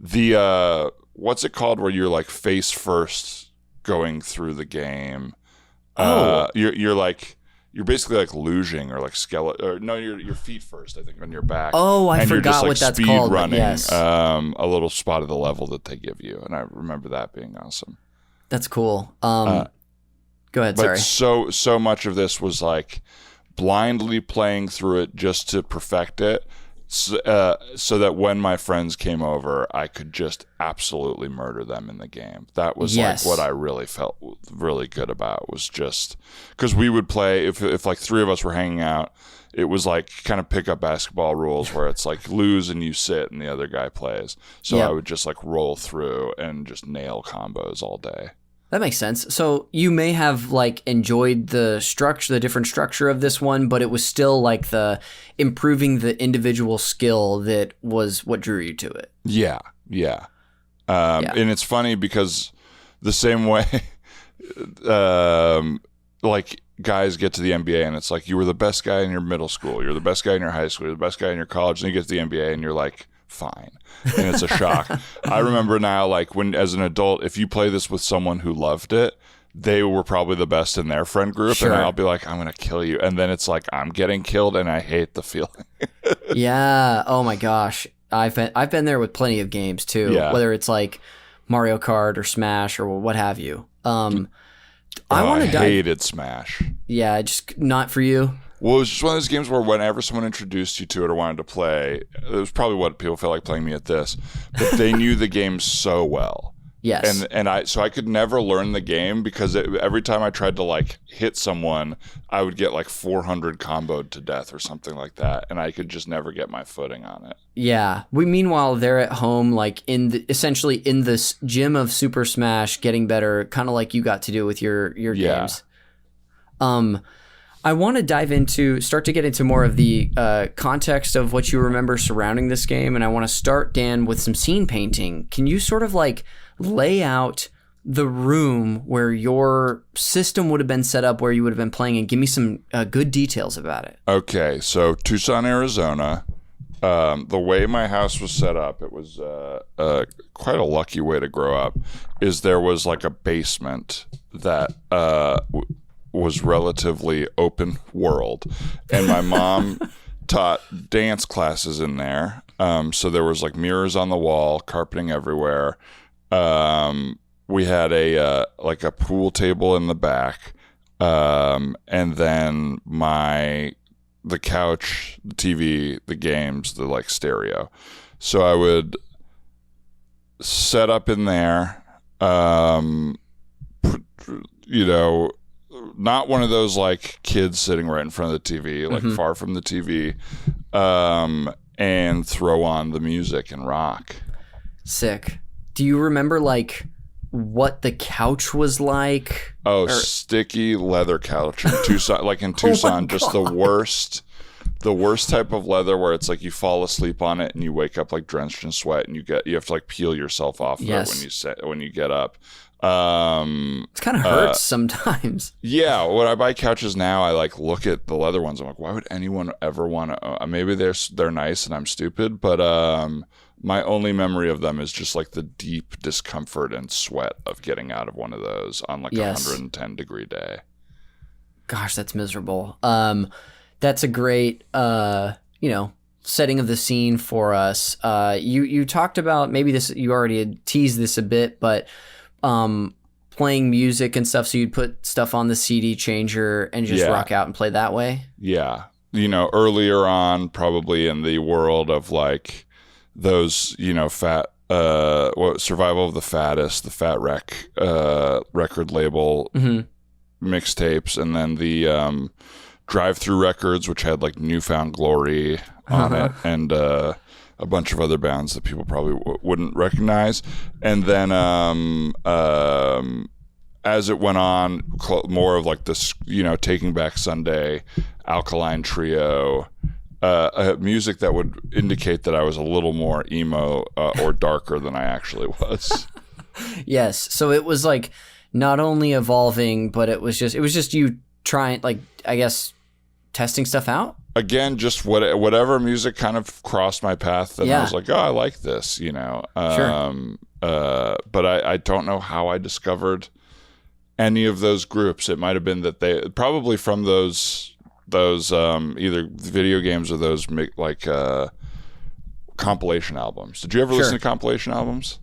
the what's it called where you're like face first going through the game. You're basically like luging or like skeleton, or no, your feet first, I think, on your back. Oh, I and forgot you're just, like, what that's speed called. running, yes. A little spot of the level that they give you, and I remember that being awesome. That's cool. Go ahead. But Sorry. so much of this was like blindly playing through it just to perfect it. So that when my friends came over, I could just absolutely murder them in the game. That was like what I really felt really good about, was just because we would play, if like 3 of us were hanging out, it was like kind of pick up basketball rules where it's like lose and you sit and the other guy plays. So I would just like roll through and just nail combos all day. That makes sense. So you may have like enjoyed the different structure of this one, but it was still like the improving the individual skill that was what drew you to it. Yeah. And it's funny because the same way, like guys get to the NBA and it's like, you were the best guy in your middle school, you're the best guy in your high school, you're the best guy in your college, and you get to the NBA and you're like, fine. And it's a shock. I remember now, like when as an adult, if you play this with someone who loved it, they were probably the best in their friend group, and I'll be like, I'm gonna kill you, and then it's like I'm getting killed, and I hate the feeling. Yeah. Oh my gosh. I've been there with plenty of games too. Yeah. Whether it's like Mario Kart or Smash or what have you. I hated Smash. Yeah, just not for you. Well, it was just one of those games where whenever someone introduced you to it or wanted to play, it was probably what people felt like playing me at this, but they knew the game so well. Yes. And I could never learn the game because every time I tried to like hit someone, I would get like 400 comboed to death or something like that, and I could just never get my footing on it. Yeah. Meanwhile, they're at home, like essentially in this gym of Super Smash, getting better, kind of like you got to do with your games. I want to start to get into more of the context of what you remember surrounding this game, and I want to start, Dan, with some scene painting. Can you sort of like lay out the room where your system would have been set up, where you would have been playing, and give me some good details about it? Okay, so Tucson, Arizona. The way my house was set up, it was quite a lucky way to grow up, is there was like a basement that was relatively open world, and my mom taught dance classes in there, so there was like mirrors on the wall, carpeting everywhere. We had a like a pool table in the back, and then the couch, the TV, the games, the like stereo. So I would set up in there, not one of those like kids sitting right in front of the TV, like far from the TV, and throw on the music and rock. Sick. Do you remember like what the couch was like? Sticky leather couch in Tucson, like in Tucson, just the worst type of leather where it's like you fall asleep on it and you wake up like drenched in sweat, and you have to like peel yourself off of it when you get up. It kind of hurts sometimes. Yeah, when I buy couches now, I like look at the leather ones. I'm like, why would anyone ever want to? Maybe they're nice and I'm stupid, but my only memory of them is just like the deep discomfort and sweat of getting out of one of those on like 110 degree day. Gosh, that's miserable. That's a great, setting of the scene for us. You talked about, maybe this, you already had teased this a bit, but playing music and stuff. So you'd put stuff on the CD changer and just rock out and play that way. Yeah. You know, earlier on, probably in the world of like those, you know, Survival of the Fattest, the Fat Wreck record label mixtapes, and then the Drive-Thru Records, which had like Newfound Glory on it, and a bunch of other bands that people probably wouldn't recognize. And then as it went on, more of like this, you know, Taking Back Sunday, Alkaline Trio, music that would indicate that I was a little more emo or darker than I actually was. Yes. So it was like not only evolving, but it was just you trying, like, I guess, testing stuff out. Again, just whatever music kind of crossed my path, and I was like, oh, I like this, you know. But I don't know how I discovered any of those groups. It might have been that they probably from those either video games or those like compilation albums. Did you ever listen to compilation albums?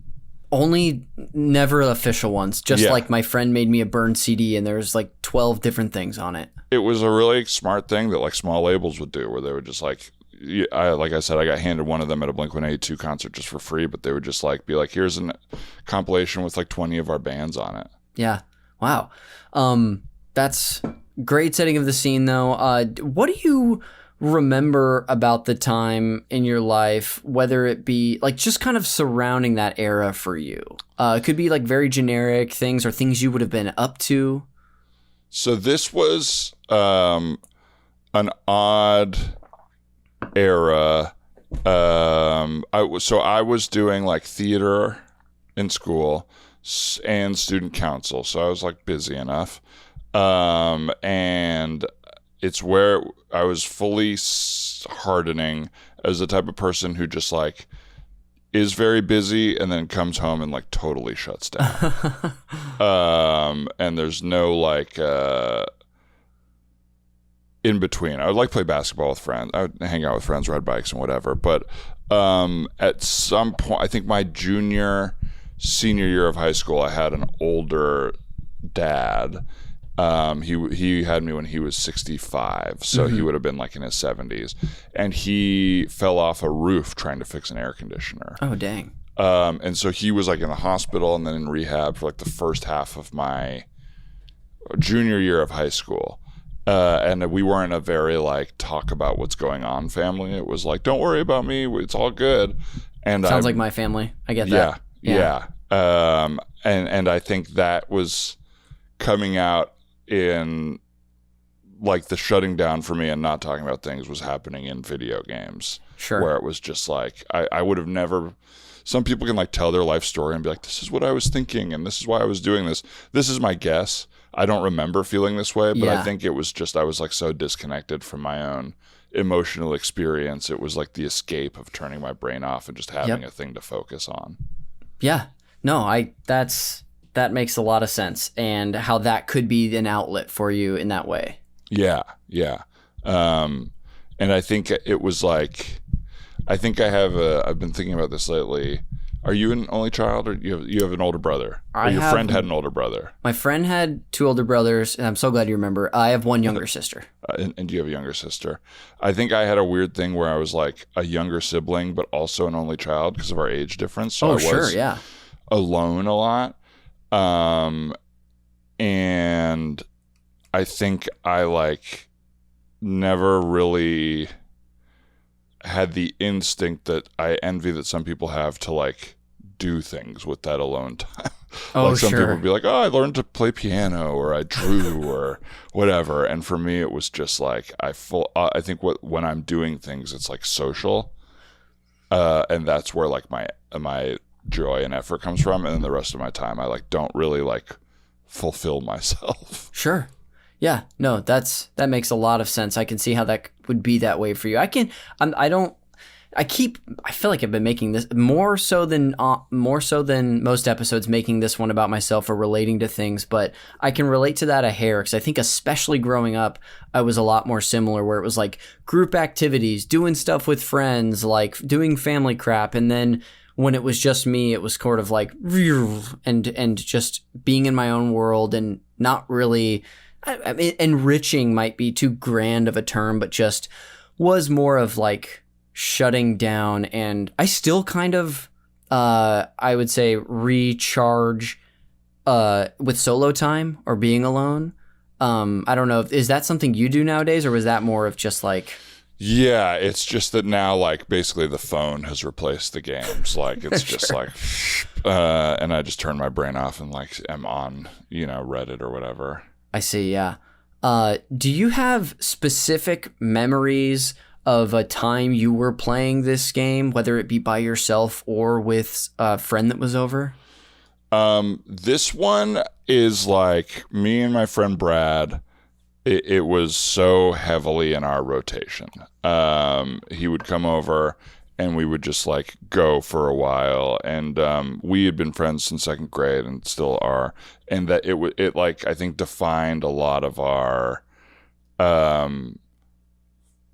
Only, never official ones. Just like my friend made me a burned CD and there's like 12 different things on it. It was a really smart thing that like small labels would do, where they would just like I said, I got handed one of them at a Blink-182 concert just for free, but they would just like be like, here's a compilation with like 20 of our bands on it. Yeah. Wow. That's great setting of the scene, though. What do you remember about the time in your life, whether it be like just kind of surrounding that era for you? It could be like very generic things or things you would have been up to. So this was an odd era. I was doing like theater in school and student council, so I was like busy enough. And it's where I was fully hardening as the type of person who just like is very busy and then comes home and like totally shuts down. And there's no like in between. I would like play basketball with friends. I would hang out with friends, ride bikes and whatever. But at some point, I think my senior year of high school, I had an older dad. He had me when he was 65, so he would have been like in his 70s, and he fell off a roof trying to fix an air conditioner. Oh, dang. And so he was like in the hospital and then in rehab for like the first half of my junior year of high school. And we weren't a very like talk about what's going on family. It was like, don't worry about me, it's all good. And sounds like my family. I get that. Yeah. And I think that was coming out in like the shutting down for me and not talking about things was happening in video games. Sure. Where it was just like, I would have never, some people can like tell their life story and be like, this is what I was thinking and this is why I was doing this. This is my guess. I don't remember feeling this way, but I think it was just, I was like so disconnected from my own emotional experience. It was like the escape of turning my brain off and just having a thing to focus on. Yeah. No, that makes a lot of sense, and how that could be an outlet for you in that way. Yeah. And I think it was like, I've been thinking about this lately. Are you an only child, or you have an older brother? Or your friend had an older brother? My friend had 2 older brothers, and I'm so glad you remember. I have 1 younger sister. And you have a younger sister. I think I had a weird thing where I was like a younger sibling, but also an only child because of our age difference. So I was alone a lot. And I think I like never really had the instinct that I envy that some people have to like do things with that alone time. Like some people would be like, oh, I learned to play piano, or I drew, or whatever. And for me, it was just like, I think when I'm doing things, it's like social. And that's where like my joy and effort comes from. And then the rest of my time, I like don't really like fulfill myself. Sure. Yeah. No, that makes a lot of sense. I can see how that would be that way for you. I feel like I've been making this more so than most episodes, making this one about myself or relating to things, but I can relate to that a hair, because I think especially growing up, I was a lot more similar, where it was like group activities, doing stuff with friends, like doing family crap, and then when it was just me, it was sort of like and just being in my own world and not really, I mean, enriching might be too grand of a term, but just was more of like shutting down. And I still kind of, I would say, recharge with solo time or being alone. I don't know, is that something you do nowadays, or was that more of just like... Yeah, it's just that now, like, basically the phone has replaced the games. Like, it's just Sure. like, and I just turn my brain off and, like, am on, Reddit or whatever. I see, yeah. Do you have specific memories of a time you were playing this game, whether it be by yourself or with a friend that was over? This one is like me and my friend Brad. It was so heavily in our rotation. He would come over and we would just like go for a while. And we had been friends since second grade and still are. And that it like, I think defined a lot of our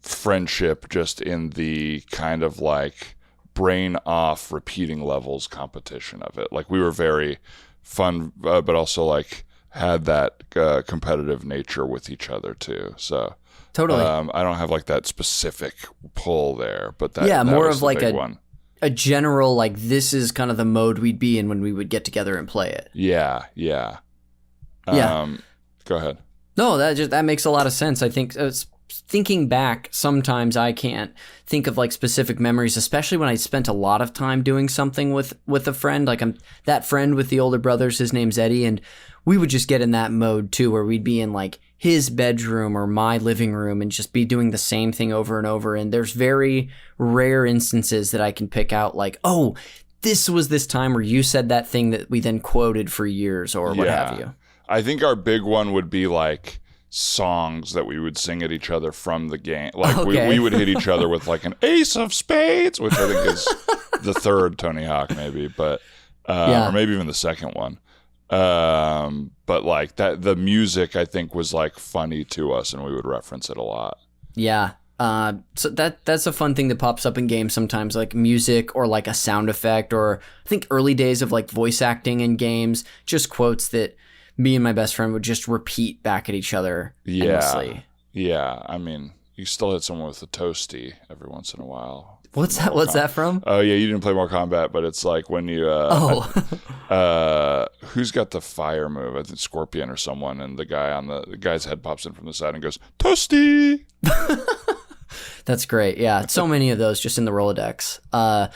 friendship, just in the kind of like brain off repeating levels competition of it. Like we were very fun, but also like had that competitive nature with each other too. So Totally. I don't have like that specific pull there, but that more was of the like big one. a general, like, this is kind of the mode we'd be in when we would get together and play it. Yeah. Yeah. Go ahead. No, that makes a lot of sense. I think thinking back, sometimes I can't think of like specific memories, especially when I spent a lot of time doing something with a friend. Like I'm that friend with the older brothers, his name's Eddie, and we would just get in that mode too, where we'd be in like his bedroom or my living room and just be doing the same thing over and over. And there's very rare instances that I can pick out, like, oh, this was this time where you said that thing that we then quoted for years or what have you. I think our big one would be like songs that we would sing at each other from the game. Like we would hit each other with like an ace of spades, which I think is the third Tony Hawk maybe, but or maybe even the second one. But like that, the music I think was like funny to us, and we would reference it a lot. Yeah. So that's a fun thing that pops up in games sometimes, like music or like a sound effect, or I think early days of like voice acting in games, just quotes that me and my best friend would just repeat back at each other endlessly. Yeah. I mean, you still hit someone with a toasty every once in a while. What's that? What's that from? Oh yeah, you didn't play Mortal Kombat, but it's like when you who's got the fire move? I think Scorpion or someone, and the guy's head pops in from the side and goes toasty. That's great. Yeah, so many of those just in the Rolodex. I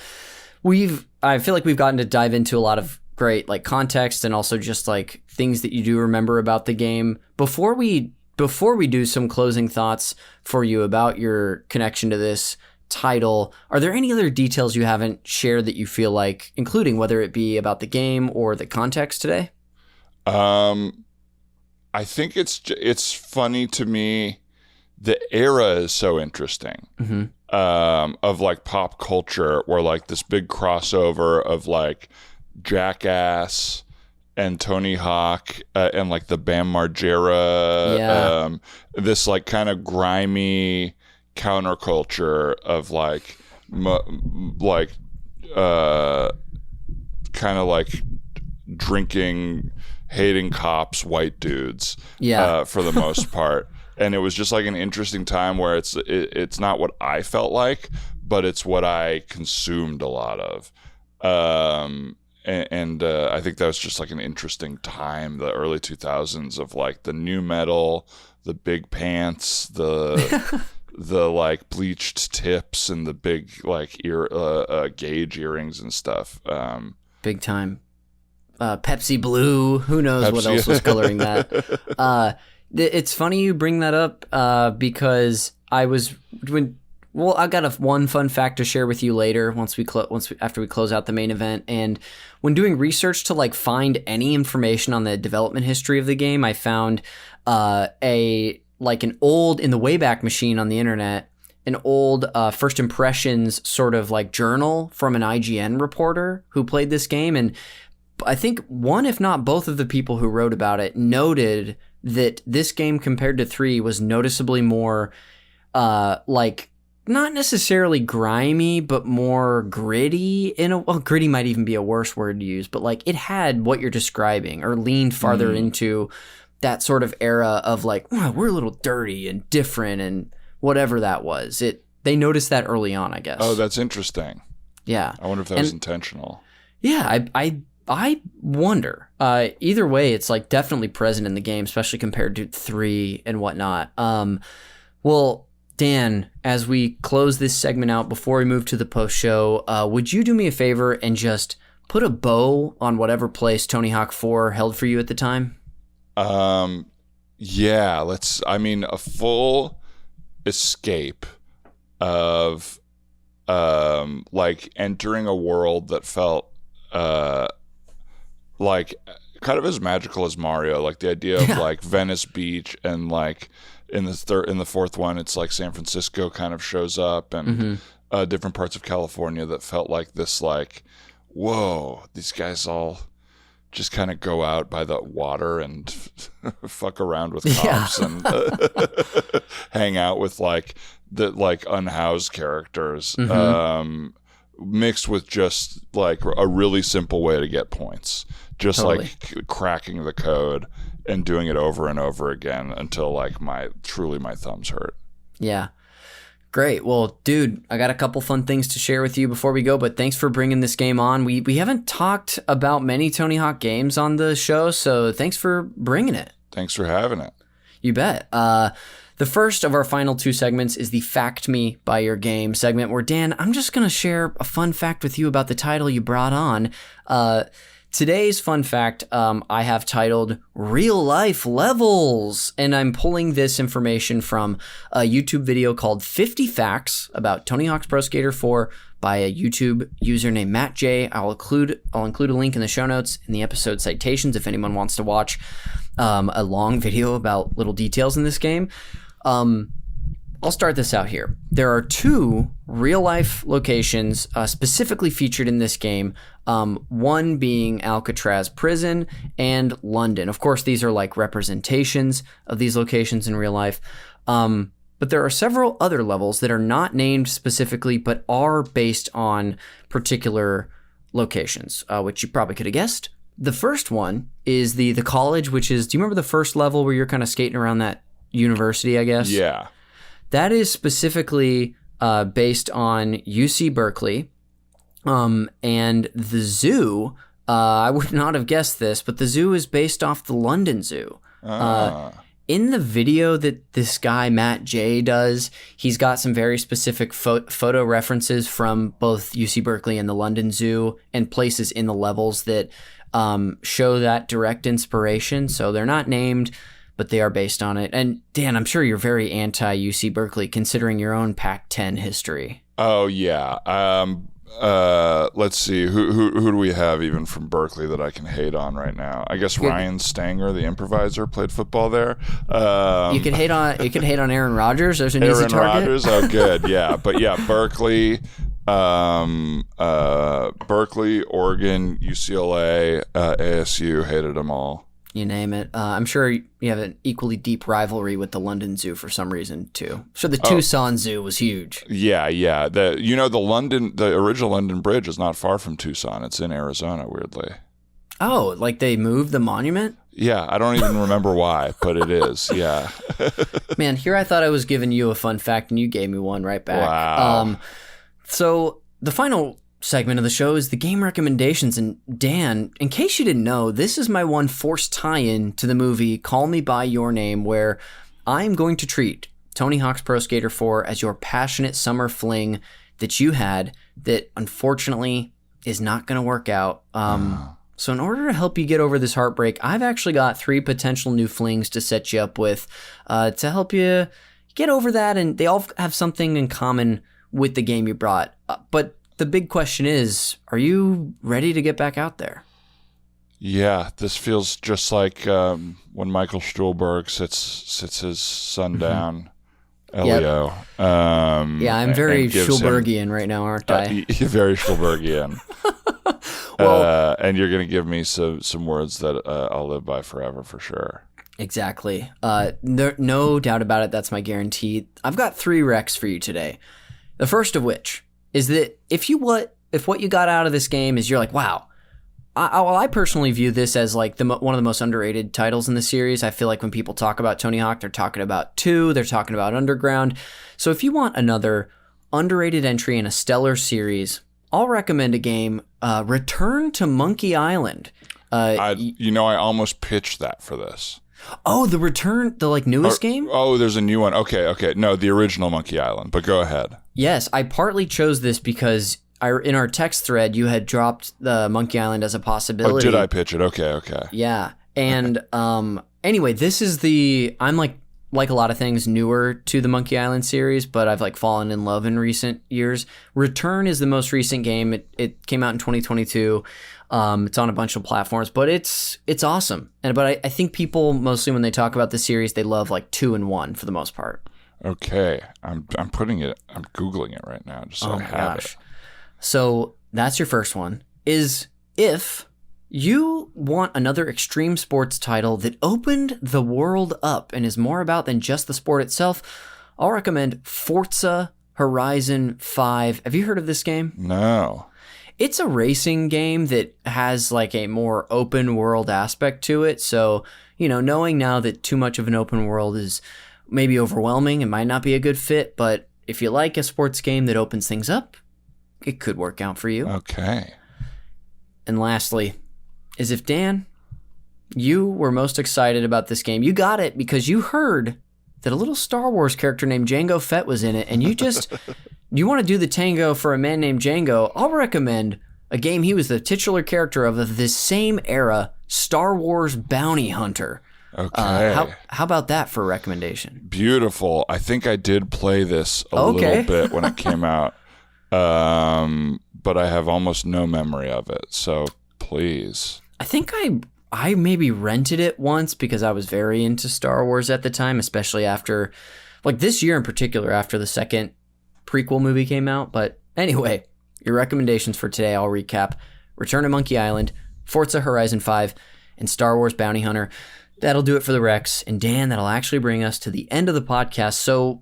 feel like we've gotten to dive into a lot of great like context and also just like things that you do remember about the game. Before we do some closing thoughts for you about your connection to this title, are there any other details you haven't shared that you feel like including, whether it be about the game or the context today? I think it's funny to me. The era is so interesting. Mm-hmm. Of like pop culture, where like this big crossover of like Jackass and Tony Hawk and like the Bam Margera, this like kind of grimy counterculture of like kind of like drinking, hating cops, white dudes, for the most part. And it was just like an interesting time where it's not what I felt like, but it's what I consumed a lot of. And I think that was just like an interesting time, the early 2000s, of like the new metal, the big pants, the like bleached tips, and the big like gauge earrings and stuff. Big time. Pepsi Blue. Who knows what else was coloring that? It's funny you bring that up because I got one fun fact to share with you later after we close out the main event. And when doing research to like find any information on the development history of the game, I found an old, in the Wayback Machine on the internet, an old first impressions sort of like journal from an IGN reporter who played this game. And I think one, if not both of the people who wrote about it noted that this game compared to 3 was noticeably more like not necessarily grimy, but more gritty gritty might even be a worse word to use, but like it had what you're describing or leaned farther into that sort of era of like, oh, we're a little dirty and different and whatever that was. They noticed that early on, I guess. Oh, that's interesting. Yeah. I wonder if that was intentional. Yeah, I wonder. Either way, it's like definitely present in the game, especially compared to 3 and whatnot. Well, Dan, as we close this segment out before we move to the post show, would you do me a favor and just put a bow on whatever place Tony Hawk 4 held for you at the time? Yeah, a full escape of like entering a world that felt like kind of as magical as Mario, like the idea of like Venice Beach, and like in the fourth one it's like San Francisco kind of shows up, and different parts of California that felt like this, like, whoa, these guys all just kind of go out by the water and fuck around with cops and hang out with like the like unhoused characters, mixed with just like a really simple way to get points, just totally. Like cracking the code and doing it over and over again until like my thumbs hurt. Yeah. Great. Well, dude, I got a couple fun things to share with you before we go, but thanks for bringing this game on. We haven't talked about many Tony Hawk games on the show, so thanks for bringing it. Thanks for having it. You bet. The first of our final 2 segments is the Fact Me by Your Game segment, where, Dan, I'm just going to share a fun fact with you about the title you brought on. Today's fun fact I have titled Real Life Levels, and I'm pulling this information from a YouTube video called 50 Facts about Tony Hawk's Pro Skater 4 by a YouTube user named Matt J. I'll include a link in the show notes in the episode Citations if anyone wants to watch a long video about little details in this game. I'll start this out here. There are 2 real-life locations specifically featured in this game, one being Alcatraz Prison and London. Of course, these are like representations of these locations in real life, but there are several other levels that are not named specifically but are based on particular locations, which you probably could have guessed. The first one is the college, which is, do you remember the first level where you're kind of skating around that university, I guess? Yeah. That is specifically based on UC Berkeley, and the zoo, I would not have guessed this, but the zoo is based off the London Zoo. In the video that this guy, Matt J, does, he's got some very specific photo references from both UC Berkeley and the London Zoo and places in the levels that show that direct inspiration. So they're not named, but they are based on it. And Dan, I'm sure you're very anti-UC Berkeley considering your own Pac-10 history. Oh, yeah. Let's see. Who do we have even from Berkeley that I can hate on right now? I guess Ryan Stanger, the improviser, played football there. You could hate on Aaron Rodgers. There's an easy target. Aaron Rodgers. Oh, good. Yeah. But yeah, Berkeley, Oregon, UCLA, ASU, hated them all. You name it. I'm sure you have an equally deep rivalry with the London Zoo for some reason too. So the Tucson Zoo was huge. Yeah. The original London Bridge is not far from Tucson. It's in Arizona, weirdly. Oh, like they moved the monument? Yeah, I don't even remember why, but it is. Yeah. Man, here I thought I was giving you a fun fact, and you gave me one right back. Wow. So the final segment of the show is the game recommendations, and Dan, in case you didn't know, this is my one forced tie-in to the movie Call Me By Your Name, where I'm going to treat Tony Hawk's Pro Skater 4 as your passionate summer fling that you had that unfortunately is not going to work out. So in order to help you get over this heartbreak, I've actually got 3 potential new flings to set you up with to help you get over that, and they all have something in common with the game you brought. But the big question is, are you ready to get back out there? Yeah, this feels just like when Michael Stuhlbarg sits his son down Leo. Yeah, I'm very and gives him- Schulbergian right now, aren't I? very Schulbergian. Well- And you're going to give me some words that I'll live by forever for sure. Exactly. No doubt about it. That's my guarantee. I've got 3 recs for you today. The first of which is that if what you got out of this game is you're like, wow. I personally view this as like one of the most underrated titles in the series. I feel like when people talk about Tony Hawk, they're talking about 2, they're talking about Underground. So if you want another underrated entry in a stellar series, I'll recommend a game, Return to Monkey Island. I almost pitched that for this. Oh, the newest game? Oh, there's a new one. Okay. No, the original Monkey Island, but go ahead. Yes, I partly chose this because in our text thread, you had dropped the Monkey Island as a possibility. Oh, did I pitch it? Okay. Yeah. And anyway, this is I'm like a lot of things, newer to the Monkey Island series, but I've like fallen in love in recent years. Return is the most recent game. It came out in 2022. It's on a bunch of platforms, but it's awesome. But I think people mostly when they talk about the series, they love like 2 and 1 for the most part. Okay. I'm Googling it right now just so I have it. So that's your first one, is if you want another extreme sports title that opened the world up and is more about than just the sport itself, I'll recommend Forza Horizon 5. Have you heard of this game? No. It's a racing game that has like a more open world aspect to it. So, knowing now that too much of an open world is maybe overwhelming, it might not be a good fit, but if you like a sports game that opens things up, it could work out for you. Okay. And lastly, is if Dan, you were most excited about this game, you got it because you heard that a little Star Wars character named Jango Fett was in it, and you want to do the tango for a man named Jango, I'll recommend a game he was the titular character of this same era, Star Wars Bounty Hunter. Okay. How about that for a recommendation? Beautiful. I think I did play this a little bit when it came out. But I have almost no memory of it. So please. I think I maybe rented it once because I was very into Star Wars at the time, especially after, like this year in particular, after the second prequel movie came out. But anyway, your recommendations for today, I'll recap. Return to Monkey Island, Forza Horizon 5, and Star Wars Bounty Hunter. That'll do it for the Rex. And Dan, that'll actually bring us to the end of the podcast. So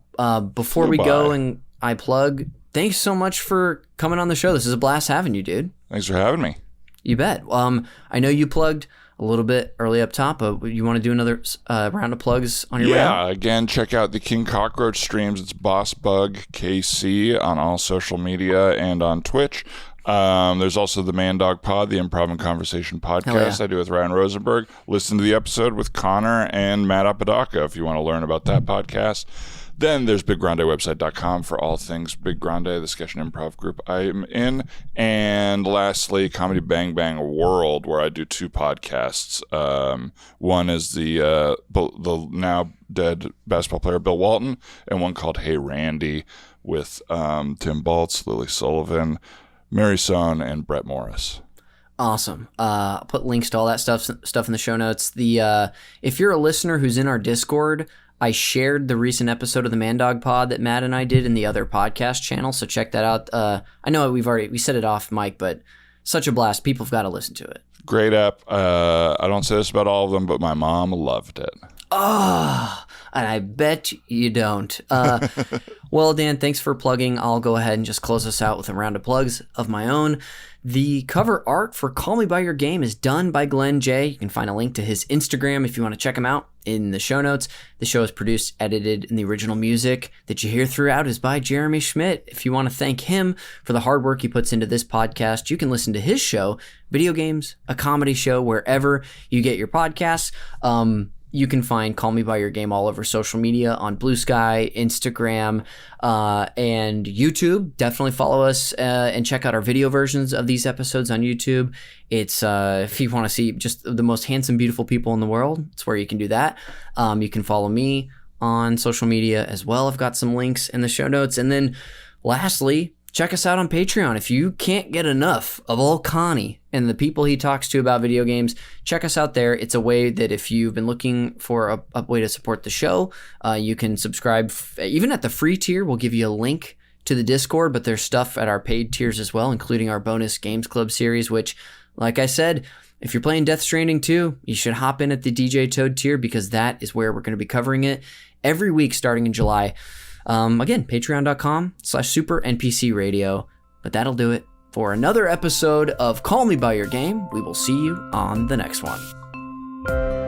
before we go and I plug, thanks so much for coming on the show. This is a blast having you, dude. Thanks for having me. You bet. I know you plugged a little bit early up top, but you want to do another round of plugs on your round? Yeah, again, check out the King Cockroach streams. It's Boss Bug KC on all social media and on Twitch. There's also the Man Dog Pod, the Improv and Conversation podcast I do with Ryan Rosenberg. Listen to the episode with Connor and Matt Apodaca if you want to learn about that podcast. Then there's BigGrandewebsite.com for all things Big Grande, the sketch and improv group I'm in. And lastly, Comedy Bang Bang World, where I do 2 podcasts. One is the now dead basketball player Bill Walton, and one called Hey Randy with Tim Baltz, Lily Sullivan, Mary Sohn, and Brett Morris. Awesome. I'll put links to all that stuff in the show notes. If you're a listener who's in our Discord, I shared the recent episode of the Man Dog Pod that Matt and I did in the other podcast channel, so check that out. I know we said it off mic, but such a blast. People have got to listen to it. Great app. I don't say this about all of them, but my mom loved it. Oh, and I bet you don't. Well, Dan, thanks for plugging. I'll go ahead and just close us out with a round of plugs of my own. The cover art for Call Me By Your Game is done by Glenn J. You can find a link to his Instagram if you want to check him out in the show notes. The show is produced, edited, and the original music that you hear throughout is by Jeremy Schmidt. If you want to thank him for the hard work he puts into this podcast, you can listen to his show, Video Games, a Comedy Show, wherever you get your podcasts. You can find Call Me By Your Game all over social media on Blue Sky, Instagram, and YouTube. Definitely follow us and check out our video versions of these episodes on YouTube. It's if you want to see just the most handsome, beautiful people in the world, it's where you can do that. You can follow me on social media as well. I've got some links in the show notes. And then lastly, check us out on Patreon. If you can't get enough of old Connie and the people he talks to about video games, check us out there. It's a way that if you've been looking for a way to support the show, you can subscribe. Even at the free tier, we'll give you a link to the Discord, but there's stuff at our paid tiers as well, including our bonus Games Club series, which, like I said, if you're playing Death Stranding 2, you should hop in at the DJ Toad tier because that is where we're going to be covering it every week starting in July. Again, patreon.com/super NPC Radio. But that'll do it for another episode of Call Me By Your Game. We will see you on the next one.